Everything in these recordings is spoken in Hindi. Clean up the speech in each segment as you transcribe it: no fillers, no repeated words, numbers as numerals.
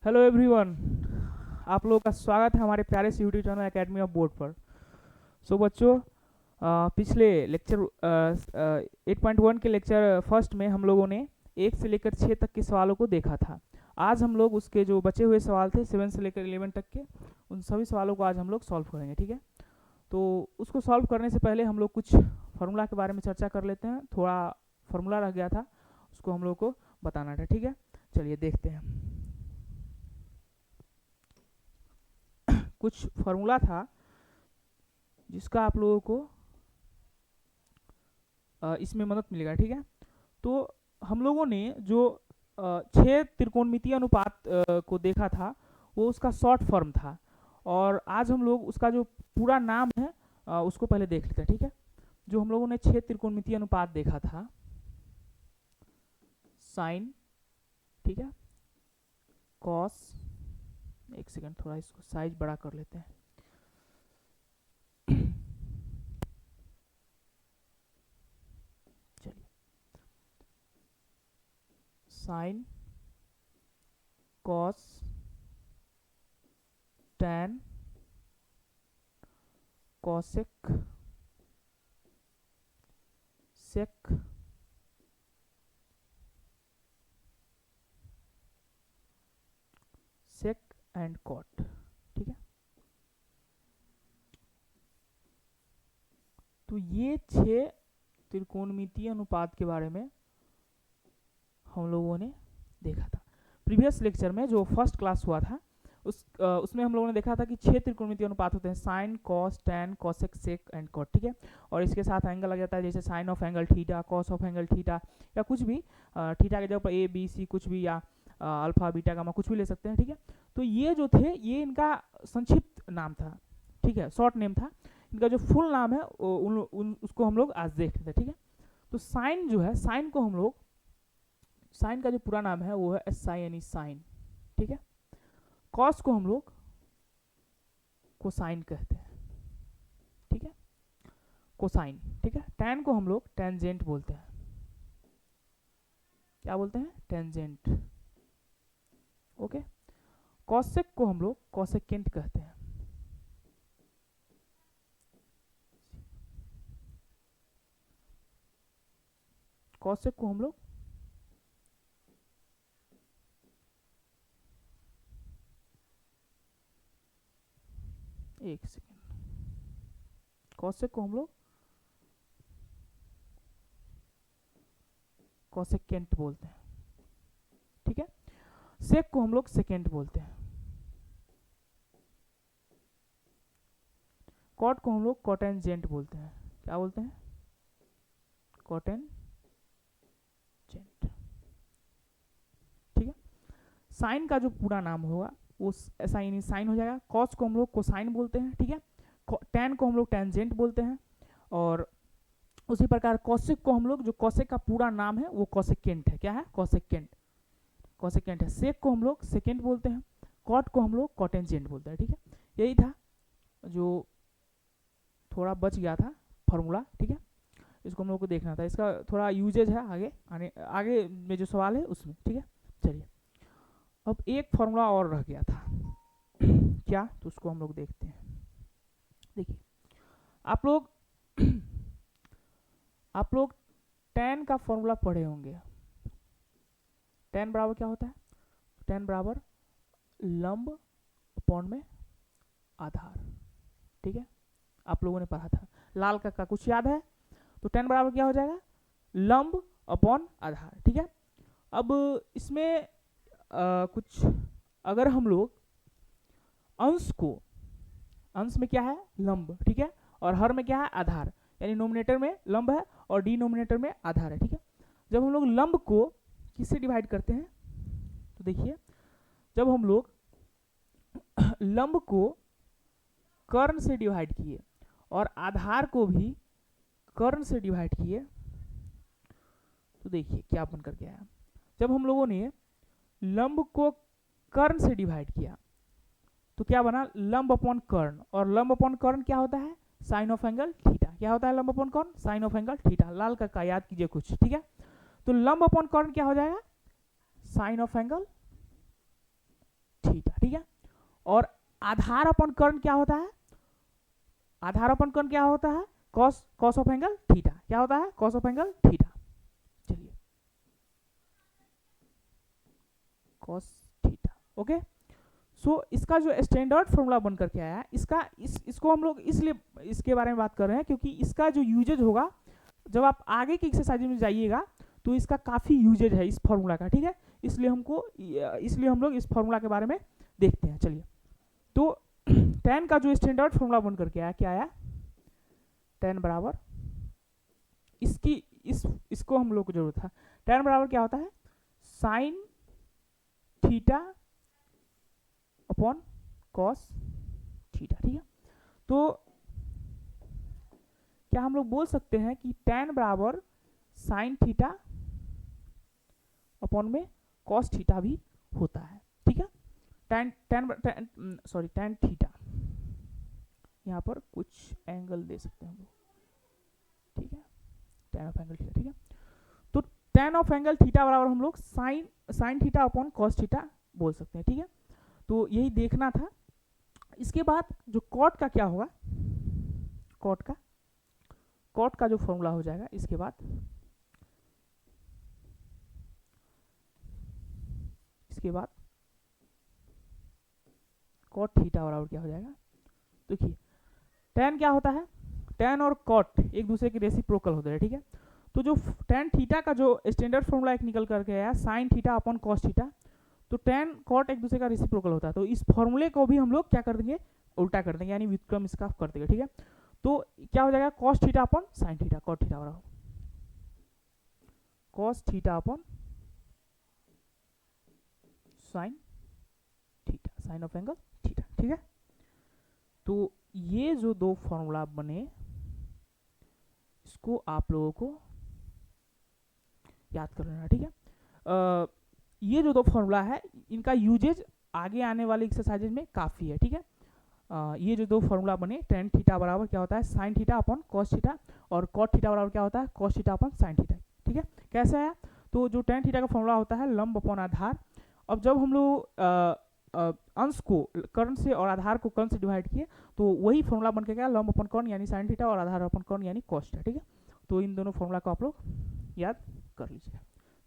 हेलो एवरीवन, आप लोगों का स्वागत है हमारे प्यारे से YouTube channel academy of board पर। सो बच्चों, पिछले लेक्चर 8.1 के लेक्चर फर्स्ट में हम लोगों ने 1 से लेकर 6 तक के सवालों को देखा था। आज हम लोग उसके जो बचे हुए सवाल थे 7 से लेकर 11 तक के, उन सभी सवालों को आज हम लोग सॉल्व करेंगे। ठीक है, तो उसको सॉल्व करने से पहले हम लोग कुछ फार्मूला के बारे में चर्चा कर लेते हैं। थोड़ा फार्मूला रह गया था, उसको हम लोग को बताना था। ठीक है, चलिए देखते हैं। कुछ फार्मूला था जिसका आप लोगों को इसमें मदद मिलेगा। ठीक है, तो हम लोगों ने जो 6 त्रिकोणमितीय अनुपात को देखा था, वो उसका शॉर्ट फॉर्म था। और आज हम लोग उसका जो पूरा नाम है उसको पहले देख लेते हैं। ठीक है, जो हम लोगों ने 6 त्रिकोणमितीय अनुपात देखा था, साइन, ठीक है, कॉस, एक सेकंड, थोड़ा इसको साइज बड़ा कर लेते हैं। चलिए, sine, cos, tan, cosec, sec, sec and cot. ठीक है, तो ये 6 त्रिकोणमितीय अनुपात के बारे में हम लोगों ने देखा था। प्रीवियस लेक्चर में जो फर्स्ट क्लास हुआ था उसमें हम लोगों ने देखा था कि 6 त्रिकोणमितीय अनुपात होते हैं, sine, cos, tan, cosec, sec and cot. ठीक है, और इसके साथ एंगल लग जाता है, जैसे sine of angle theta, cos of angle theta, या कुछ भी थीटा के जगह पर ए बी सी कुछ भी, या अल्फा बीटा गामा कुछ भी ले सकते हैं। ठीक है, तो ये जो थे ये इनका संक्षिप्त नाम था। ठीक है, शॉर्ट नेम था। इनका जो फुल नाम है उसको हम लोग आज देखते थे। ठीक है, तो साइन जो है, साइन को हम लोग, साइन का जो पूरा नाम है वो है S I N E, sine. ठीक है, कॉस को हम लोग कोसाइन कहते हैं। ठीक है, कोसाइन। ठीक है, टैन को हम लोग टेंजेंट बोलते हैं। क्या बोलते हैं? टेंजेंट। ओके, कॉसेक को हम लोग कॉसेकेंट कहते हैं। कॉसेक को हम लोग, एक सेकेंड, कॉसेक को हम लोग कॉसेकेंट बोलते हैं। ठीक है, सेक को हम लोग सेकेंड बोलते हैं। कॉट को हम लोग कॉटेंजेंट बोलते हैं। क्या बोलते हैं? कॉटेंजेंट। ठीक है, साइन का जो पूरा नाम होगा वो साइन साइन हो जाएगा। कॉस को हम लोग कोसाइन बोलते हैं। ठीक है, टैन को हम लोग टेंजेंट बोलते हैं। और उसी प्रकार कॉसेक को हम लोग, जो कॉसेक का पूरा नाम है वो कॉसेकेंट है। क्या है? कॉसेकेंट, कॉसेकेंट है। सेक को हम लोग सेकेंड बोलते हैं। कॉट को हम लोग कॉटेंजेंट बोलते हैं। ठीक है, यही था जो थोड़ा बच गया था फार्मूला। ठीक है, इसको हम लोग को देखना था, इसका थोड़ा यूजेज है आगे आगे में जो सवाल है उसमें। ठीक है, चलिए, अब एक फार्मूला और रह गया था क्या, तो उसको हम लोग देखते हैं। देखिए, आप लोग tan का फॉर्मूला पढ़े होंगे। tan बराबर क्या होता है? tan बराबर लंब अपॉन में आधार। ठीक है, आप लोगों ने पढ़ा था। लाल का कुछ याद है? तो tan बराबर क्या हो जाएगा? लंब अपॉन आधार। ठीक है, अब इसमें कुछ, अगर हम लोग अंश को, अंश में क्या है? लंब। ठीक है, और हर में क्या है? आधार, यानी नोमिनेटर में लंब है और डिनोमिनेटर में आधार है। ठीक है, जब हम लोग लंब को किससे डिवाइड करते हैं, तो देखिए, जब हम लोग लंब को कर्ण से डिवाइड किए और आधार को भी कर्ण से डिवाइड किए, तो देखिए क्या बन करके आया। जब हम लोगों ने लंब को कर्ण से डिवाइड किया तो क्या बना? लंब अपॉन कर्ण, और लंब अपॉन कर्ण क्या होता है? Sine of angle theta. क्या होता है लंब अपॉन कर्ण? Sine of angle theta. लाल का याद कीजिए कुछ। ठीक है, तो लंब अपॉन कर्ण क्या हो जाएगा? साइन ऑफ एंगल थीटा, ठीक है। और आधार अपन कर्ण क्या होता है, आधार अपन कर्ण क्या होता है, कॉस ऑफ एंगल थीटा, क्या होता है, कॉस ऑफ एंगल थीटा। चलिए कॉस थीटा, ओके। सो इसका जो स्टैंडर्ड फॉर्मूला बन करके आया, इसको हम लोग इसलिए इसके बारे में बात कर रहे हैं क्योंकि इसका जो यूजेज होगा जब आप आगे की एक्सरसाइज में जाइएगा तो इसका काफ़ी यूजेज है इस फॉर्मूला का, ठीक है। इसलिए हम लोग इस फॉर्मूला के बारे में देखते हैं। चलिए, तो tan का जो स्टैंडर्ड फॉर्मूला बन करके आया, क्या आया, tan बराबर इसको हम लोग को जरूरत था, tan बराबर क्या होता है, sine theta upon cos theta, ठीक है। तो क्या हम लोग बोल सकते हैं कि tan बराबर साइन थीटा अपॉन में कॉस थीटा भी होता है, ठीक है। tan थीटा, यहाँ पर कुछ एंगल दे सकते हैं हम लोग, ठीक है, tan ऑफ एंगल थीटा, ठीक है। तो tan ऑफ एंगल थीटा बराबर हम लोग sine theta upon cos theta बोल सकते हैं, ठीक है। तो यही देखना था। इसके बाद जो कॉट का क्या होगा, कॉट का जो फॉर्मूला हो जाएगा, इसके बाद कॉट थीटा बराबर क्या हो जाएगा, देखिए tan क्या होता है, tan और कॉट एक दूसरे के रेसिप्रोकल होते हैं, ठीक है। तो जो tan थीटा का जो स्टैंडर्ड फॉर्मूला एक निकल करके आया, sine theta upon cos theta, तो tan कॉट एक दूसरे का रेसिप्रोकल होता है। तो इस फॉर्मूले को भी हम लोग क्या कर देंगे, उल्टा कर देंगे, यानी व्युत्क्रम इसका कर देंगे, ठीक है। तो क्या हो जाएगा, cos theta upon sine theta, cot theta बराबर cos theta upon sine theta, sine of angle theta, ठीक है। तो ये जो दो फॉर्मूला बने, इसको आप लोगों को याद कर लेना, ठीक है। ये जो दो फॉर्मूला है, इनका यूजेज आगे आने वाले एक्सरसाइजेज में काफ़ी है, ठीक है। ये जो दो फॉर्मूला बने, tan थीटा बराबर क्या होता है, sine theta upon cos theta, और कॉट थीटा बराबर क्या होता है, cos theta upon sine theta, ठीक है। कैसे आया, तो जो tan थीटा का फॉर्मूला होता है लंब अपॉन आधार। अब जब हम लोग अंश को कर्ण से और आधार को कर्ण से डिवाइड किए, तो वही फॉर्मूला बन के गया, लंब अपॉन कर्ण यानी साइन थीटा और आधार अपॉन कर्ण यानी कॉस थीटा, ठीक है। तो इन दोनों फॉर्मूला को आप लोग याद कर लीजिए।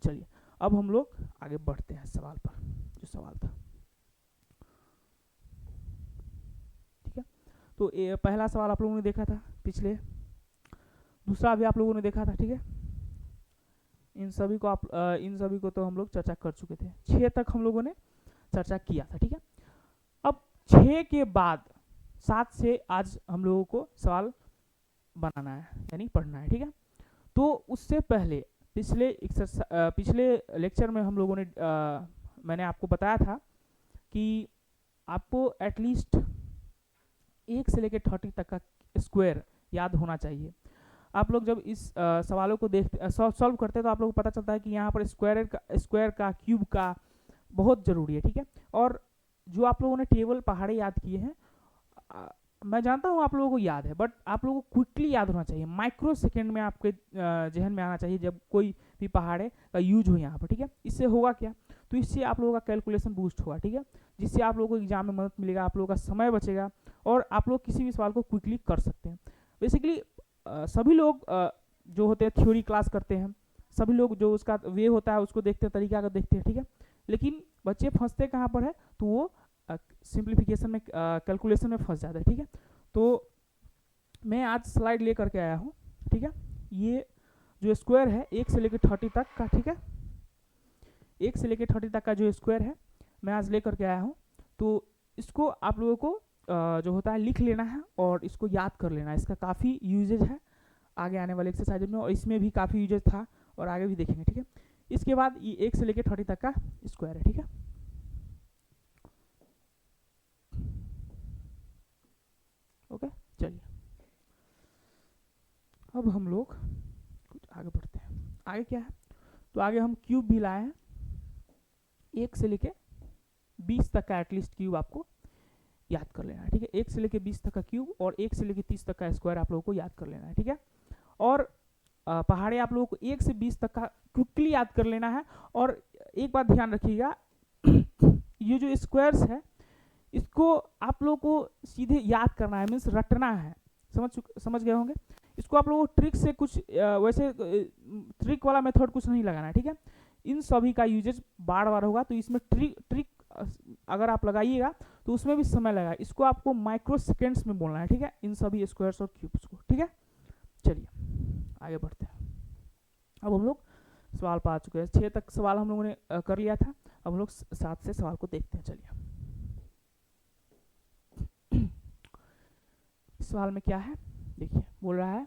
चलिए, अब हम लोग आगे बढ़ते हैं सवाल पर, जो सवाल था, ठीक है। तो पहला सवाल आप लोगों ने देखा था पिछले, दूसरा भी आप लोगों ने देखा था, ठीक है। इन सभी को तो हम लोग चर्चा कर चुके थे, 6 तक हम लोगों ने चर्चा किया था, ठीक है। अब 6 के बाद 7 से आज हम लोगों को सवाल बनाना है, यानी पढ़ना है, ठीक है। तो उससे पहले पिछले लेक्चर में हम लोगों ने मैंने आपको बताया था कि आपको एटलीस्ट 1 से लेकर 30 तक का स्क्वायर याद होना चाहिए। आप लोग जब इस सवालों को देखते सॉल्व करते हैं तो आप लोगों को पता चलता है कि यहाँ पर स्क्वायर का क्यूब का बहुत ज़रूरी है, ठीक है। और जो आप लोगों ने टेबल पहाड़े याद किए हैं, मैं जानता हूँ आप लोगों को याद है, बट आप लोगों को क्विकली याद होना चाहिए, माइक्रो सेकेंड में आपके जहन में आना चाहिए जब कोई भी पहाड़े का यूज हो यहाँ पर, ठीक है। इससे होगा क्या, तो इससे आप लोगों का कैलकुलेशन बूस्ट होगा, ठीक है, जिससे आप लोगों को एग्जाम में मदद मिलेगा, आप लोगों का समय बचेगा और आप लोग किसी भी सवाल को क्विकली कर सकते हैं। बेसिकली सभी लोग जो होते हैं थ्योरी क्लास करते हैं, सभी लोग जो उसका वे होता है उसको देखते हैं, तरीका का देखते हैं, ठीक है। लेकिन बच्चे फंसते कहाँ पर है, तो वो सिंप्लीफिकेशन में कैलकुलेशन में फंस जाता है, ठीक है। तो मैं आज स्लाइड ले करके आया हूँ, ठीक है। ये जो स्क्वायर है 1 से लेकर 30 तक का, ठीक है, 1 से लेकर 30 तक का जो स्क्वायर है मैं आज ले करके आया हूँ। तो इसको आप लोगों को जो होता है लिख लेना है और इसको याद कर लेना है। इसका काफ़ी यूजेज है आगे आने वाले एक्सरसाइज में, और इसमें भी काफ़ी यूजेज था और आगे भी देखेंगे, ठीक है। इसके बाद ये 1 से लेकर 30 तक का स्क्वायर है, ठीक है। ओके, चलिए अब हम लोग कुछ आगे बढ़ते हैं। आगे क्या है, तो आगे हम क्यूब भी लाए हैं, 1 से लेके 20 तक का एटलीस्ट क्यूब आपको याद कर लेना है, ठीक है। 1 से लेके 20 तक का क्यूब और 1 से लेके 30 तक का स्क्वायर आप लोगों को याद कर लेना है, ठीक है। और पहाड़े आप लोगों को 1 से 20 तक का क्विकली याद कर लेना है। और एक बात ध्यान रखिएगा, ये जो स्क्वायर्स है इसको आप लोगों को सीधे याद करना है, मीन्स रटना है। समझ गए होंगे। इसको आप लोगों को ट्रिक से कुछ वैसे ट्रिक वाला मेथड कुछ नहीं लगाना है, ठीक है। इन सभी का यूजेज बार बार होगा, तो इसमें ट्रिक अगर आप लगाइएगा तो उसमें भी समय लगेगा। इसको आपको माइक्रो सेकेंड्स में बोलना है, ठीक है, इन सभी स्क्वायर्स और क्यूब्स को, ठीक है। चलिए आगे बढ़ते हैं। अब हम लोग सवाल पा चुके हैं, 6 तक सवाल हम लोगों ने कर लिया था। अब हम लोग 7 से सवाल को देखते हैं। चलिए सवाल में क्या है देखिए, बोल रहा है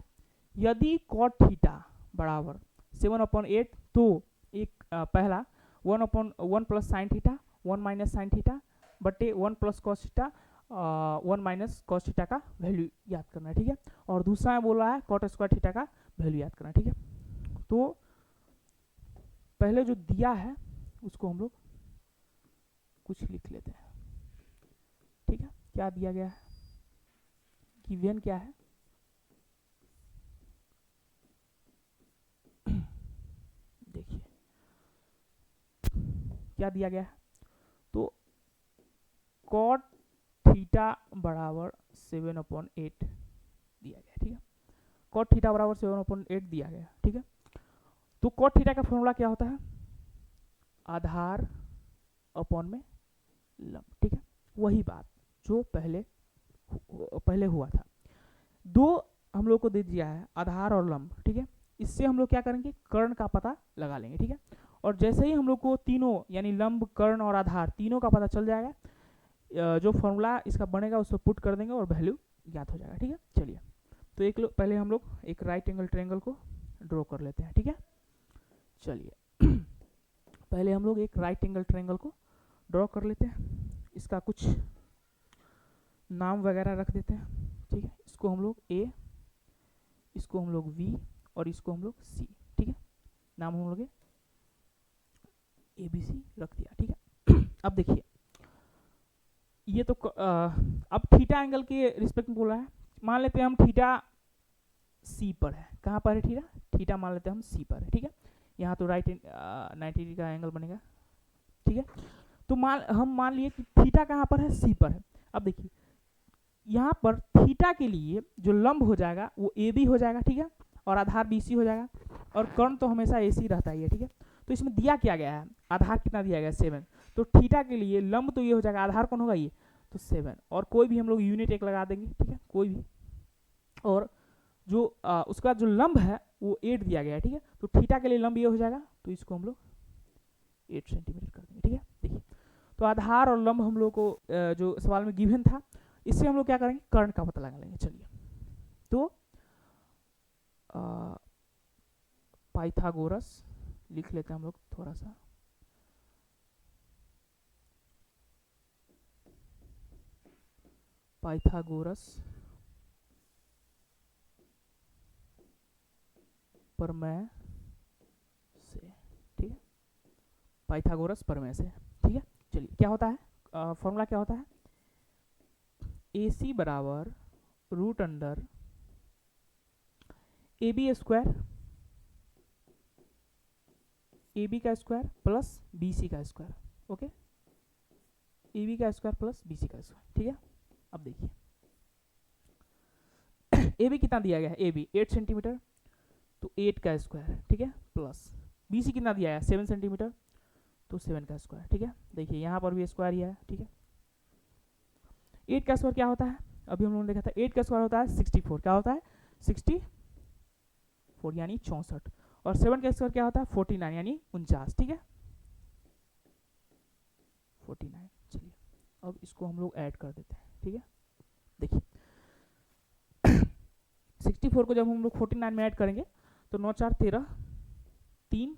यदि कॉट थीटा बराबर 7/8 तो एक पहला 1/1 plus sine theta 1 minus sine theta बटे 1 plus cos theta 1 minus cos theta का वैल्यू याद करना है, ठीक है। और दूसरा में बोल रहा है कॉट स्क्वायर थीटा का वैल्यू याद करना है, ठीक है। तो पहले जो दिया है उसको हम लोग कुछ लिख लेते हैं, ठीक है। क्या दिया गया है, गिवन क्या है, देखिए क्या दिया गया है। तो कॉट थीटा बराबर 7/8 दिया गया, ठीक है। कॉट थीटा बराबर 7/8 दिया गया, ठीक है। तो कॉट थीटा का फॉर्मूला क्या होता है, आधार अपॉन में लंब, ठीक है। वही बात जो पहले हुआ था। दो हम लोग को दे दिया है आधार और लंब, ठीक है। इससे हम लोग क्या करेंगे, कर्ण का पता लगा लेंगे, ठीक है। और जैसे ही हम लोग को तीनों यानी लंब कर्ण और आधार तीनों का पता चल जाएगा, जो फॉर्मूला इसका बनेगा उसको पुट कर देंगे और वैल्यू ज्ञात हो जाएगा, ठीक है। चलिए तो पहले हम लोग एक राइट एंगल ट्रायंगल को ड्रॉ कर लेते हैं, ठीक है। चलिए पहले हम लोग एक राइट एंगल ट्रायंगल को ड्रॉ कर लेते हैं। इसका कुछ नाम वगैरह रख देते हैं, ठीक है। इसको हम लोग ए, इसको हम लोग वी और इसको हम लोग सी, ठीक है। नाम हम लोग ABC रख दिया, ठीक है। अब देखिए ये तो अब थीटा एंगल के रिस्पेक्ट में बोला है। मान लेते हैं हम थीटा सी पर है, कहाँ पर है थीटा मान लेते हैं हम सी पर है, ठीक है। यहाँ तो राइट 90 डिग्री का एंगल बनेगा, ठीक है। तो हम मान लिए कि थीटा कहाँ पर है, सी पर है। अब देखिए यहाँ पर थीटा के लिए जो लंब हो जाएगा वो AB हो जाएगा, ठीक है, और आधार BC हो जाएगा, और कर्ण तो हमेशा AC रहता ही है, ठीक है। तो इसमें दिया क्या गया है, आधार कितना दिया गया है 7। तो थीटा के लिए लंब तो ये हो जाएगा, आधार कौन होगा ये, तो 7, और कोई भी हम लोग यूनिट एक लगा देंगे, ठीक है, कोई भी। और जो उसका जो लंब है वो 8 दिया गया है, ठीक है। तो थीटा के लिए लंब ये हो जाएगा, तो इसको हम लोग 8 सेंटीमीटर कर देंगे, ठीक है। देखिए तो आधार और लंब हम लोग को जो सवाल में गिवन था, इससे हम लोग क्या करेंगे, कर्ण का पता लगा लेंगे। चलिए तो पाइथागोरस लिख लेते हैं हम लोग थोड़ा सा, पाइथागोरस प्रमेय से, ठीक है, पाइथागोरस प्रमेय से, ठीक है। चलिए क्या होता है, फॉर्मूला क्या होता है, AC बराबर root under AB square, AB का स्क्वायर प्लस BC का स्क्वायर, ओके, AB का स्क्वायर प्लस BC का स्क्वायर, ठीक है। अब देखिए AB कितना दिया गया है, AB 8 सेंटीमीटर, तो 8 का स्क्वायर, ठीक है, प्लस BC कितना दिया है 7 सेंटीमीटर, तो 7 का स्क्वायर, ठीक है। देखिए यहाँ पर भी स्क्वायर ही है, ठीक है। 8 का स्क्वायर क्या होता है, अभी हम लोगों ने देखा था 8 का स्क्वायर होता है 64, क्या होता है 64 यानी 64, और 7 का स्क्वायर क्या होता है 49 यानी 49, ठीक है 49। चलिए अब इसको हम लोग ऐड कर देते हैं, ठीक है। देखिए 64 को जब हम लोग 49 में ऐड करेंगे तो 9 4 13, 3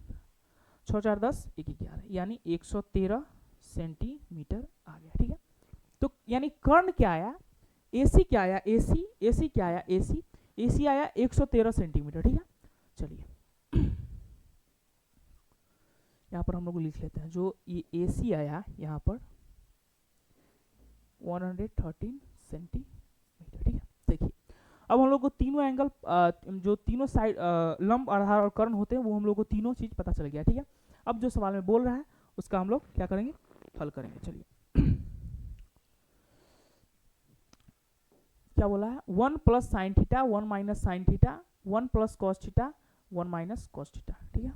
6 4 10 1 11 यानी 113 सेंटीमीटर आ गया, ठीक है। तो यानी कर्ण क्या आया, AC क्या आया, AC क्या आया, AC आया 113 सेंटीमीटर, ठीक है। चलिए यहाँ पर हम लोग लिख लेते हैं, जो ये AC आया यहाँ पर 113 सेंटीमीटर, ठीक है। देखिए अब हम लोग को तीनों एंगल जो तीनों साइड लंब आधार और कर्ण होते हैं वो हम लोग को तीनों चीज पता चल गया, ठीक है। अब जो सवाल में बोल रहा है उसका हम लोग क्या करेंगे, हल करेंगे। चलिए क्या बोला है, 1 plus sine theta 1 minus sine theta 1 plus cos theta 1 minus cos theta. ठीक है,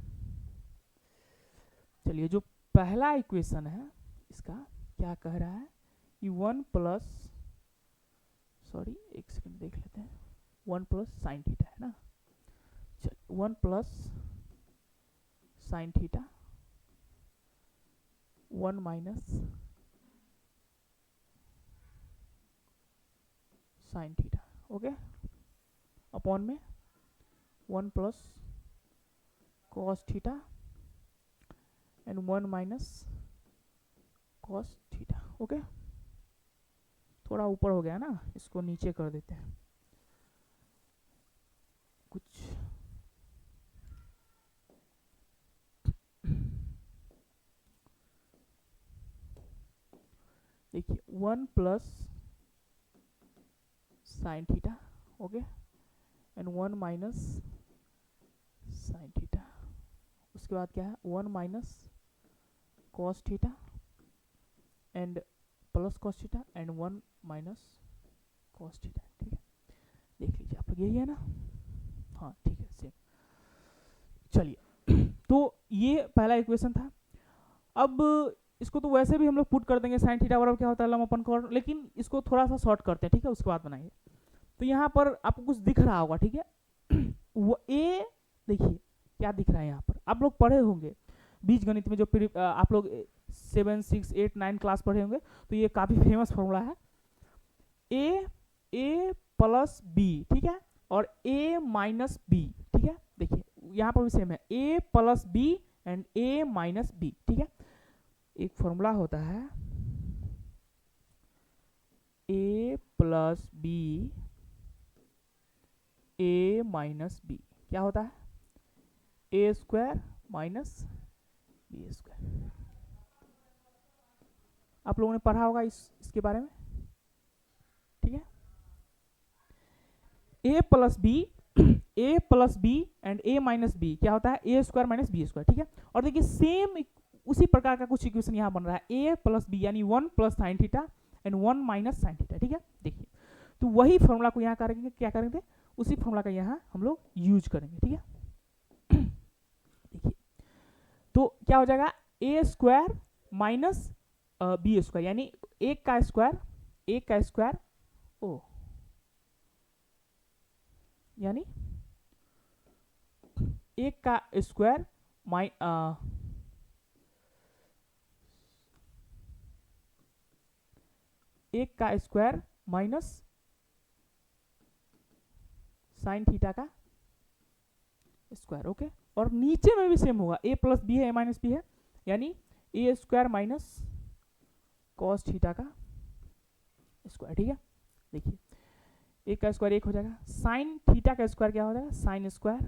चलिए जो पहला इक्वेशन है इसका क्या कह रहा है कि 1 प्लस, सॉरी एक सेकंड देख लेते हैं, 1 प्लस साइन थीटा है ना, चलिए 1 plus sine theta 1 minus sine theta, okay, upon में 1 plus cos theta and 1 minus cos theta. Okay, थोड़ा ऊपर हो गया ना, इसको नीचे कर देते हैं कुछ, देखिए 1 plus sine theta, okay, and 1 minus sine theta, उसके बाद क्या है 1 minus cos theta and plus cos theta and 1 minus cos theta. ठीक है, देख लीजिए आप लोग, यही है ना, हाँ ठीक है सेम। चलिए तो ये पहला इक्वेशन था। अब इसको तो वैसे भी हम लोग पुट कर देंगे, साइन थीटा बराबर क्या होता है लम अपन कॉर्ड, लेकिन इसको थोड़ा सा शॉर्ट करते हैं, ठीक है, उसके बाद बनाएंगे। तो यहाँ पर आपको कुछ दिख रहा होगा, ठीक है, वो ए, देखिए क्या दिख रहा है यहाँ पर, आप लोग पढ़े होंगे बीज गणित में, जो आप लोग 7, 6, 8, 9 क्लास पढ़े होंगे, तो ये काफ़ी फेमस फॉर्मूला है, ए प्लस बी, ठीक है, और ए माइनस बी, ठीक है, देखिए यहाँ पर भी सेम है, A plus B and A minus B. ठीक है, एक फॉर्मूला होता है A plus B A minus B, क्या होता है A square minus B square. आप लोगों ने पढ़ा होगा इसके बारे में, ठीक है, A plus B and A minus B क्या होता है A square minus B square. ठीक है, और देखिए सेम उसी प्रकार का कुछ इक्वेशन यहाँ बन रहा है, ए प्लस बी यानी 1 plus sine theta and 1 minus sine theta. ठीक है, देखिए तो वही फॉर्मूला को यहाँ करेंगे, क्या करेंगे, उसी फॉर्मूला का यहाँ हम लोग यूज करेंगे। ठीक है, देखिए तो क्या हो जाएगा ए स्क्वायर माइनस बी स्क्वायर, यानी एक का स्क्वायर ओ, यानी एक का स्क्वायर एक का स्क्वायर माइनस साइन थीटा का स्क्वायर। ओके, और नीचे में भी सेम होगा, ए प्लस बी है ए माइनस बी है, यानी ए स्क्वायर माइनस कॉस थीटा का स्क्वायर। ठीक है, देखिए एक का स्क्वायर एक हो जाएगा, साइन थीटा का स्क्वायर क्या हो जाएगा sine square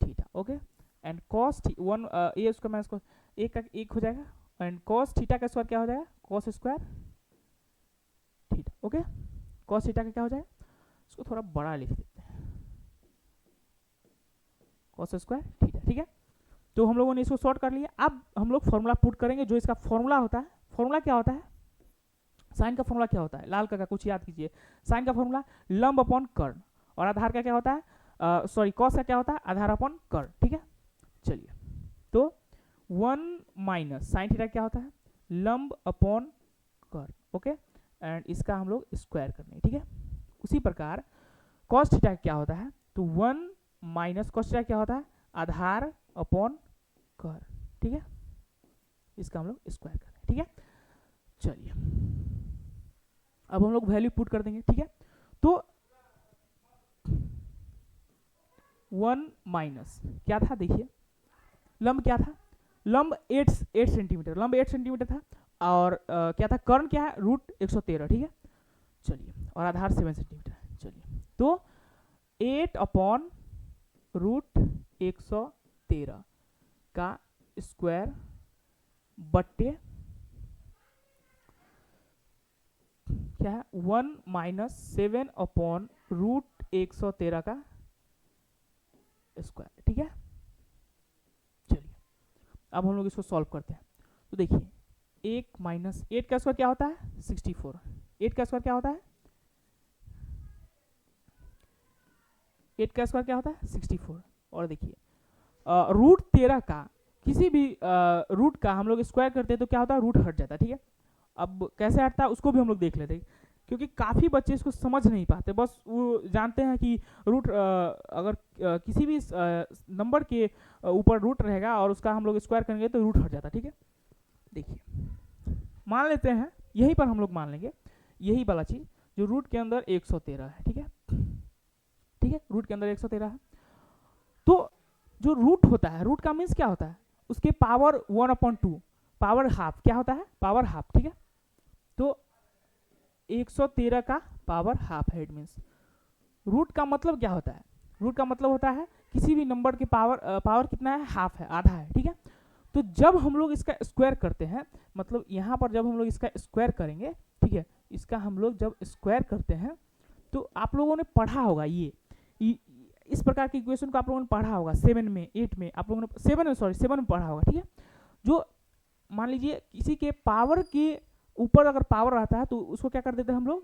theta. Okay, and cos one A square minus cos एक का एक हो जाएगा, एंड कॉस थीटा का स्क्वायर क्या हो जाएगा cos square theta. Okay, cos theta का क्या हो जाएगा, इसको थोड़ा बड़ा लिख देते हैं, कॉस स्क्वायर थीटा। ठीक है, तो हम लोगों ने इसको शॉर्ट कर लिया। अब हम लोग फॉर्मूला पुट करेंगे, जो इसका फॉर्मूला होता है, फॉर्मूला क्या होता है, साइन का फॉर्मूला क्या होता है, लाल का कुछ याद कीजिए, साइन का फॉर्मूला लंब अपॉन कर्ण, और आधार का क्या होता है, सॉरी कॉस का क्या होता है आधार अपॉन कर्ण। ठीक है, चलिए तो 1 माइनस साइन थीटा क्या होता है लंब अपॉन कर्ण। ओके, एंड इसका हम लोग स्क्वायर करने। ठीक है, उसी प्रकार कॉस थीटा क्या होता है, तो 1 माइनस कॉस थीटा क्या होता है आधार अपॉन कर्ण। ठीक है, इसका हम लोग स्क्वायर कर रहे हैं। ठीक है, चलिए अब हम लोग वैल्यू पुट कर देंगे। ठीक है, तो 1 माइनस क्या था, देखिए लंब क्या था, लंब 8 सेंटीमीटर, लंब 8 सेंटीमीटर था, और क्या था कर्ण क्या है √113। ठीक है, चलिए, और आधार 7 सेंटीमीटर। चलिए तो 8 अपॉन √113 का स्क्वायर बट्टे क्या है 1 माइनस 7 अपॉन √113 का स्क्वायर। ठीक है, चलिए अब हम लोग इसको सॉल्व करते हैं। तो देखिए 1 माइनस 8 का स्क्वायर क्या होता है 64, 8 का स्क्वायर क्या होता है 8 का स्क्वायर क्या होता है 64। और देखिए रूट 13 का किसी भी रूट का हम लोग स्क्वायर करते हैं तो क्या होता है रूट हट जाता है, ठीक है। अब कैसे हटता है उसको भी हम लोग देख लेते हैं, क्योंकि काफ़ी बच्चे इसको समझ नहीं पाते, बस वो जानते हैं कि रूट अगर किसी भी नंबर के ऊपर रूट रहेगा और उसका हम लोग स्क्वायर करेंगे तो रूट हट जाता है, ठीक है। देखिए मान लेते हैं यहीं पर हम लोग मान लेंगे यही वाला चीज़ जो रूट के अंदर 113 है, ठीक है, ठीक है, रूट के अंदर 113 है। तो जो रूट होता है, रूट का मीन्स क्या होता है, उसके पावर 1/2 पावर हाफ क्या होता है पावर हाफ, ठीक है। तो 113 का पावर हाफ है, इट मीन्स रूट का मतलब क्या होता है, रूट का मतलब होता है किसी भी नंबर के पावर कितना है हाफ है, आधा है, ठीक है। तो जब हम लोग इसका स्क्वायर करते हैं, मतलब यहाँ पर जब हम लोग इसका स्क्वायर करेंगे, ठीक है, इसका हम लोग जब स्क्वायर करते हैं तो आप लोगों ने पढ़ा होगा ये इस प्रकार की इक्वेशन को आप लोगों ने पढ़ा होगा 7 में 8 में, आप लोगों ने 7 में पढ़ा होगा, ठीक है। जो मान लीजिए किसी के पावर के ऊपर अगर पावर रहता है तो उसको क्या कर देते हैं हम लोग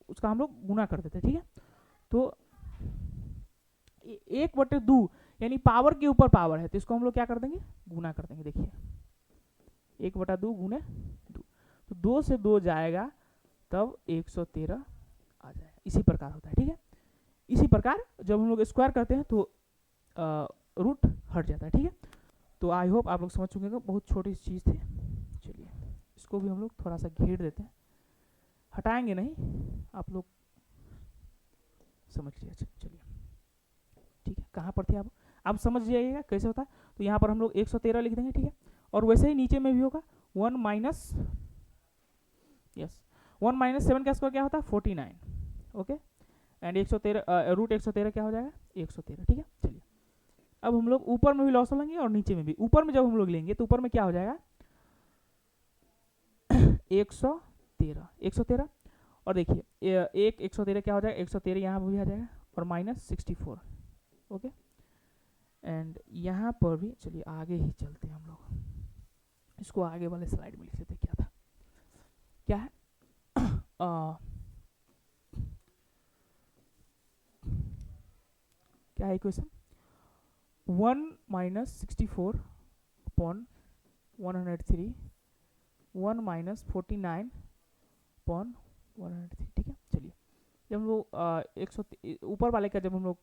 उसका हम लोग गुना कर देते हैं, ठीक है। तो 1/2 यानी पावर के ऊपर पावर है तो इसको हम लोग क्या कर देंगे गुना कर देंगे। देखिए 1/2 गुने 2, तो 2 से 2 जाएगा तब 113 आ जाएगा, इसी प्रकार होता है, ठीक है। इसी प्रकार जब हम लोग स्क्वायर करते हैं तो रूट हट जाता है, ठीक है। तो आई होप आप लोग समझ चुके हैं, बहुत छोटी चीज़ थी। चलिए इसको भी हम लोग थोड़ा सा घेर देते हैं, हटाएंगे नहीं, आप लोग समझ लीजिए। चलिए ठीक है, कहाँ पर थे आप समझ जाइएगा कैसे होता है। तो यहाँ पर हम लोग 113 लिख देंगे, ठीक है। और वैसे ही नीचे में भी होगा 1 माइनस 7 का स्क्वायर क्या होता है 49, ओके। एंड 113 रूट 113 क्या हो जाएगा 113, ठीक है। चलिए अब हम लोग ऊपर में भी लॉस लेंगे और नीचे में भी। ऊपर में जब हम लोग लेंगे तो ऊपर में क्या हो जाएगा 113 और देखिए 113 क्या हो जाएगा 113 यहाँ पर भी आ जाएगा और माइनस 64, ओके। एंड यहाँ पर भी चलिए आगे ही चलते हैं हम लोग, इसको आगे वाले स्लाइड में लिख लेते हैं क्या था क्या है क्या है equation 1 minus 64 upon 103 1 minus 49 upon 103, ठीक है। चलिए जब हम लोग ऊपर वाले का जब हम लोग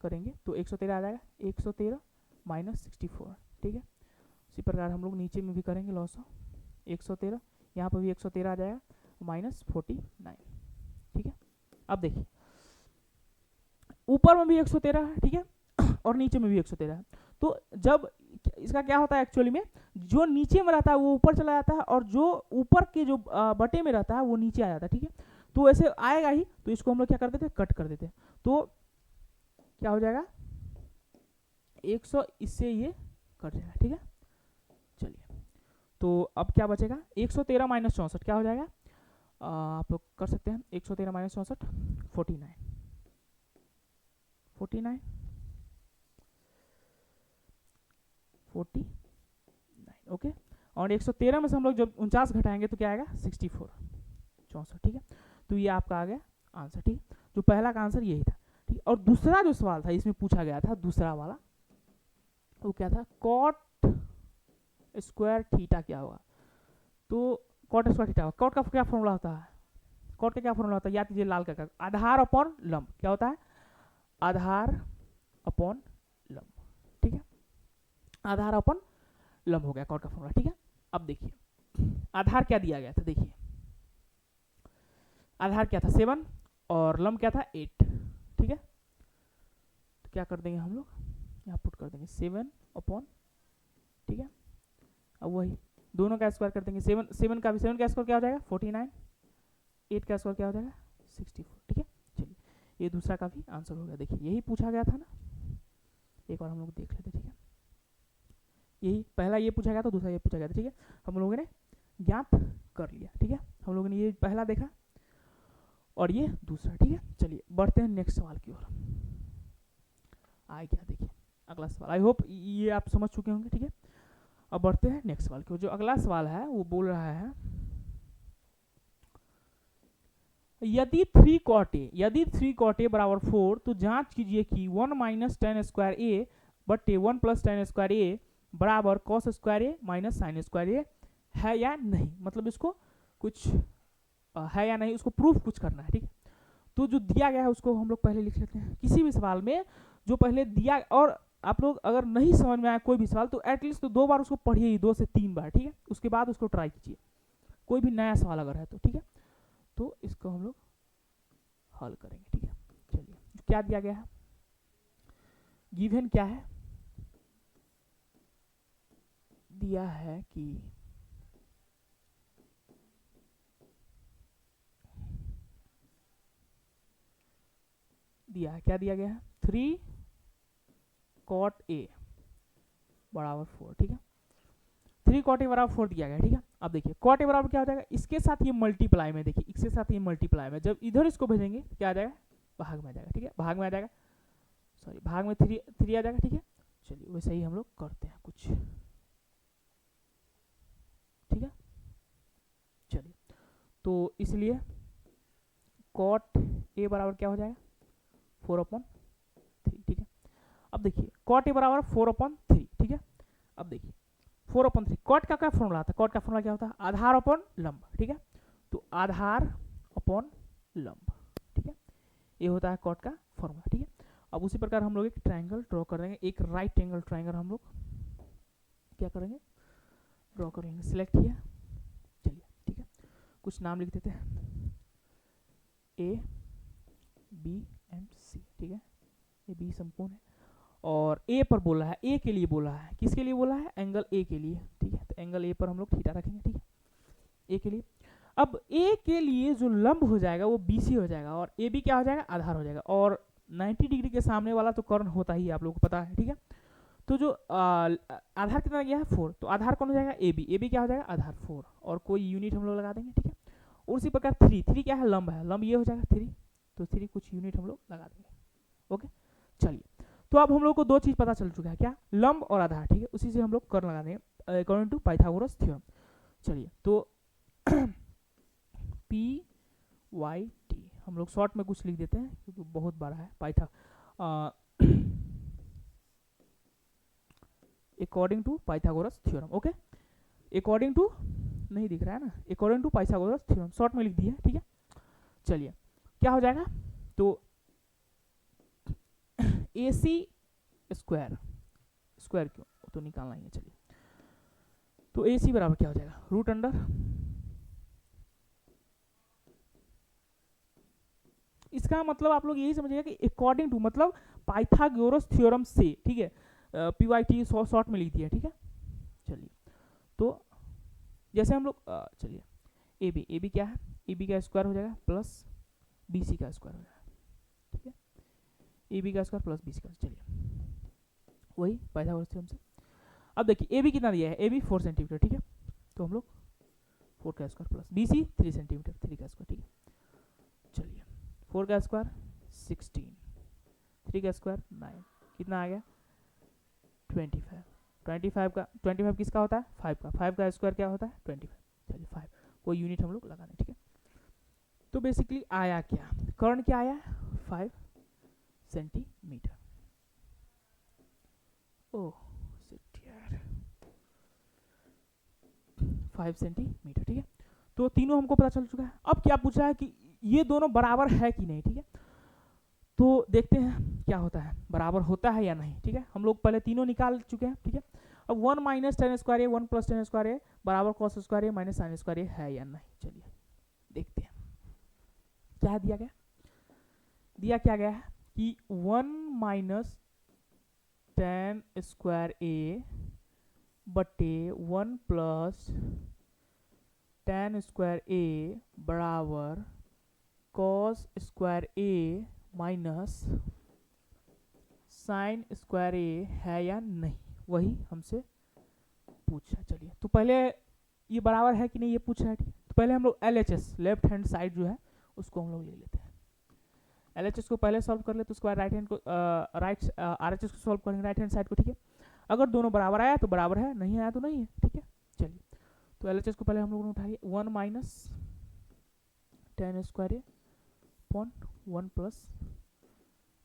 करेंगे तो 113 आ जाएगा 113 माइनस 64, ठीक है। इसी प्रकार हम लोग नीचे में भी करेंगे लॉस 113, यहाँ पर भी 113 आ जाएगा माइनस 49, ठीक है। अब देखिए ऊपर में भी 113 है, ठीक है, और नीचे में भी 113 है। तो जब इसका क्या होता है एक्चुअली में जो नीचे में रहता है वो ऊपर चला जाता है और जो ऊपर के जो बटे में रहता है वो नीचे आ जाता है, ठीक है। तो ऐसे आएगा ही, तो इसको हम लोग क्या कर देते हैं कट कर देते हैं। तो क्या हो जाएगा 100 इससे ये कट जाएगा, ठीक है। चलिए तो अब क्या बचेगा 113 माइनस 64 क्या हो जाएगा आप लोग कर सकते हैं 113 माइनस 64 49, ओके। और 113 में से हम लोग जब 49 घटाएंगे तो क्या आएगा 64, ठीक है। तो ये आपका आ गया आंसर, ठीक है। जो पहला का आंसर यही था, ठीक। और दूसरा जो सवाल था इसमें पूछा गया था दूसरा वाला, वो क्या था कॉट स्क्वायर थीटा क्या होगा। तो कॉट स्क्वायर थीटा होगा, कॉट का क्या फॉर्मूला होता है, कॉट का क्या फॉर्मूला होता है याद कीजिए लाल का आधार अपॉन लंब, क्या होता है आधार अपॉन लंब, ठीक है। आधार अपॉन लंब हो गया कॉट का फॉर्मूला, ठीक है। अब देखिए आधार क्या दिया गया था, देखिए आधार क्या था 7 और लंब क्या था 8, ठीक है। तो क्या कर देंगे हम लोग यहाँ पुट कर देंगे 7 अपॉन, ठीक है। अब वही दोनों का स्क्वायर कर देंगे 7 का स्क्वायर क्या हो जाएगा 49, 8 का स्क्वायर क्या हो जाएगा 64, ठीक है। चलिए ये दूसरा का भी आंसर हो गया। देखिए यही पूछा गया था ना, एक बार हम लोग देख लेते, ठीक है। यही पहला ये पूछा गया था, दूसरा ये पूछा गया था, ठीक है। हम लोगों ने ज्ञात कर लिया, ठीक है। हम लोगों ने ये पहला देखा और ये दूसरा, ठीक है। चलिए बढ़ते हैं नेक्स्ट सवाल की ओर। आए क्या देखिए अगला सवाल, आई होप ये आप समझ चुके होंगे, ठीक है। अब बढ़ते हैं नेक्स्ट सवाल की ओर। जो अगला सवाल है वो बोल रहा है यदि 3 cot a बराबर 4 तो जांच कीजिए कि 1 माइनस टेन स्क्वायर ए बटे 1 प्लस टेन स्क्वायर ए बराबर कॉस स्क्वायर ए माइनस साइन स्क्वायर ए है या नहीं, मतलब इसको कुछ है या नहीं, उसको प्रूफ कुछ करना है। ठीक है, तो जो दिया गया है उसको हम लोग पहले लिख लेते हैं। किसी भी सवाल में जो पहले दिया, और आप लोग अगर नहीं समझ में आया कोई भी सवाल तो एटलीस्ट तो 2 बार उसको पढ़िए ही, 2 से 3 बार। ठीक है, उसके बाद उसको ट्राई कीजिए, कोई भी नया सवाल अगर है तो। ठीक है, तो इसको हम लोग हल करेंगे। ठीक है, चलिए क्या दिया गया है, गिवन क्या है, दिया है कि दिया है, क्या दिया गया है, 3 cot a बराबर 4। ठीक है, 3 cot a बराबर 4 दिया गया। ठीक है, अब देखिए cot a बराबर क्या हो जाएगा, इसके साथ ये मल्टीप्लाई में, देखिए इसके साथ ये मल्टीप्लाई में, जब इधर इसको भेजेंगे क्या आ जाएगा, भाग में आ जाएगा। ठीक है, भाग में आ जाएगा, सॉरी भाग में 3 आ जाएगा। ठीक है, चलिए वैसे ही हम लोग करते हैं कुछ। ठीक है, चलिए तो इसलिए cot a बराबर क्या हो जाएगा, 4/3। ठीक है, अब देखिए cot a बराबर 4/3। ठीक है, अब देखिए 4/3 कॉट का क्या फॉर्मूला आता है, कॉट का फॉर्मूला क्या होता है, आधार अपॉन लंब। ठीक है, तो आधार अपॉन लंब। ठीक है, ये होता है कॉट का फॉर्मूला। ठीक है, अब उसी प्रकार हम लोग एक ट्रायंगल ड्रॉ कर देंगे, एक राइट एंगल ट्रायंगल हम लोग क्या करेंगे, ड्रॉ कर लेंगे। सिलेक्ट किया, चलिए ठीक है, कुछ नाम लिख देते हैं, ए बी एंड सी। ठीक है, ये बी संपूर्ण है और ए पर बोला है, ए के लिए बोला है, किसके लिए बोला है, एंगल ए के लिए। ठीक है, तो एंगल ए पर हम लोग थीटा रखेंगे। ठीक है, ए के लिए, अब ए के लिए जो लंब हो जाएगा वो बीसी हो जाएगा और ए बी क्या हो जाएगा, आधार हो जाएगा, और 90 डिग्री के सामने वाला तो कर्ण होता ही, आप लोगों को पता है। ठीक है, तो जो आधार कितना गया है 4, तो आधार कौन हो जाएगा, ए बी क्या हो जाएगा, आधार 4, और कोई यूनिट हम लोग लगा देंगे। ठीक है, और उसी प्रकार 3 क्या है, लंब है, लंब ये हो जाएगा 3, तो 3 कुछ यूनिट हम लोग लगा देंगे। ओके, चलिए तो अब हम लोग को 2 चीज पता चल चुका है, क्या, लंब और आधार। ठीक है, उसी से हम लोग कर्ण लगा देंगे अकॉर्डिंग टू पाइथागोरस थ्योरम। चलिए तो पी वाई टी हम लोग शॉर्ट में कुछ लिख देते हैं क्योंकि बहुत बड़ा है पाइथा, according to Pythagoras theorem. Okay, according to नहीं दिख रहा है ना, according to Pythagoras theorem short में लिख दिया। ठीक है, चलिए क्या हो जाएगा, तो ए सी स्क्वायर, स्क्वायर क्यों तो निकालना ही है। चलिए तो ए सी बराबर क्या हो जाएगा, रूट अंडर, इसका मतलब आप लोग यही समझिएगा कि अकॉर्डिंग टू मतलब पाइथागोरस थ्योरम से। ठीक है, पी वाई टी शॉर्ट में लिख दिया। ठीक है, चलिए तो जैसे हम लोग चलिए ए बी क्या है, ए बी का स्क्वायर हो जाएगा प्लस बी सी का स्क्वायर हो जाएगा। ठीक है, ए बी का स्क्वायर प्लस बी सी का, चलिए वही पाइथागोरस थ्योरम से। अब देखिए ए बी कितना दिया है, ए बी 4 सेंटीमीटर। ठीक है, तो हम लोग 4 का square plus B C 3 centimetre, 3 का स्क्वायर। ठीक है, चलिए 4 का स्क्वायर 16, 3 का स्क्वायर 9, कितना आ गया 25। 25 किसका होता है, 5 का, 5 का स्क्वायर क्या होता है 25। चलिए 5 कोई यूनिट हम लोग लगा दें। ठीक है, तो बेसिकली आया क्या, कर्ण क्या आया 5 सेंटीमीटर। ओह 5 सेंटीमीटर। ठीक है, तो तीनों हमको पता चल चुका है। अब क्या पूछा है कि ये दोनों बराबर है कि नहीं। ठीक है, तो देखते हैं क्या होता है, बराबर होता है या नहीं। ठीक है, हम लोग पहले तीनों निकाल चुके हैं। ठीक है, अब 1 माइनस टेन स्क्वायर ए 1 प्लस टेन स्क्वायर ए बराबर कॉस स्क्वायर ए माइनस साइन स्क्वायर ए है या नहीं। चलिए देखते हैं क्या दिया गया, दिया क्या गया है कि 1 माइनस टेन स्क्वायर ए बटे 1 प्लस टेन स्क्वायर ए बराबर कॉस स्क्वायर ए माइनस साइन स्क्वायर ए है या नहीं, वही हमसे पूछा। चलिए तो पहले ये बराबर है कि नहीं ये पूछा है। तो पहले हम लोग LHS लेफ्ट हैंड साइड जो है उसको हम लोग ले लेते हैं। LHS को पहले सॉल्व कर ले तो उसके बाद राइट हैंड को RHS को सॉल्व करेंगे राइट हैंड साइड को। ठीक है, अगर दोनों बराबर आया तो बराबर है, नहीं आया तो नहीं है। ठीक है, चलिए तो LHS को पहले हम लोगों ने उठा लिया 1 माइनस टेन स्क्वायर ए अपॉन 1 प्लस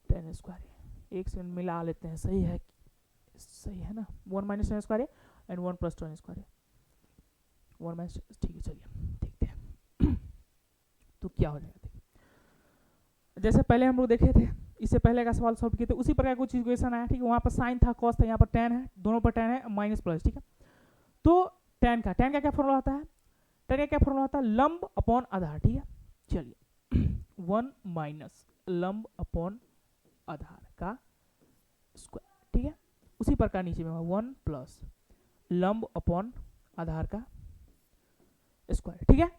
टेन स्क्वायर। एक सेकंड मिला लेते हैं, सही है ना। 1 minus ten square and 1 plus ten square, 1 minus, ठीक है। चलिए देखते हैं तो क्या हो जाएगा। देखिए जैसे पहले हम लोग देखे थे, इससे पहले का सवाल सॉल्व किए थे, उसी प्रकार कुछ इक्वेशन आया, ठीक है। वहाँ पर साइन था, कॉस था, यहाँ पर टेन है, दोनों पर टेन है, माइनस प्लस, ठीक है। तो टेन का क्या फॉर्मूला होता है, टेन का क्या फॉर्मूला होता है, लंब अपॉन आधार, ठीक है। चलिए 1 माइनस लंब अपॉन आधार का स्क्वायर, ठीक है। उसी प्रकार नीचे में 1 प्लस लंब अपॉन आधार का स्क्वायर, ठीक है।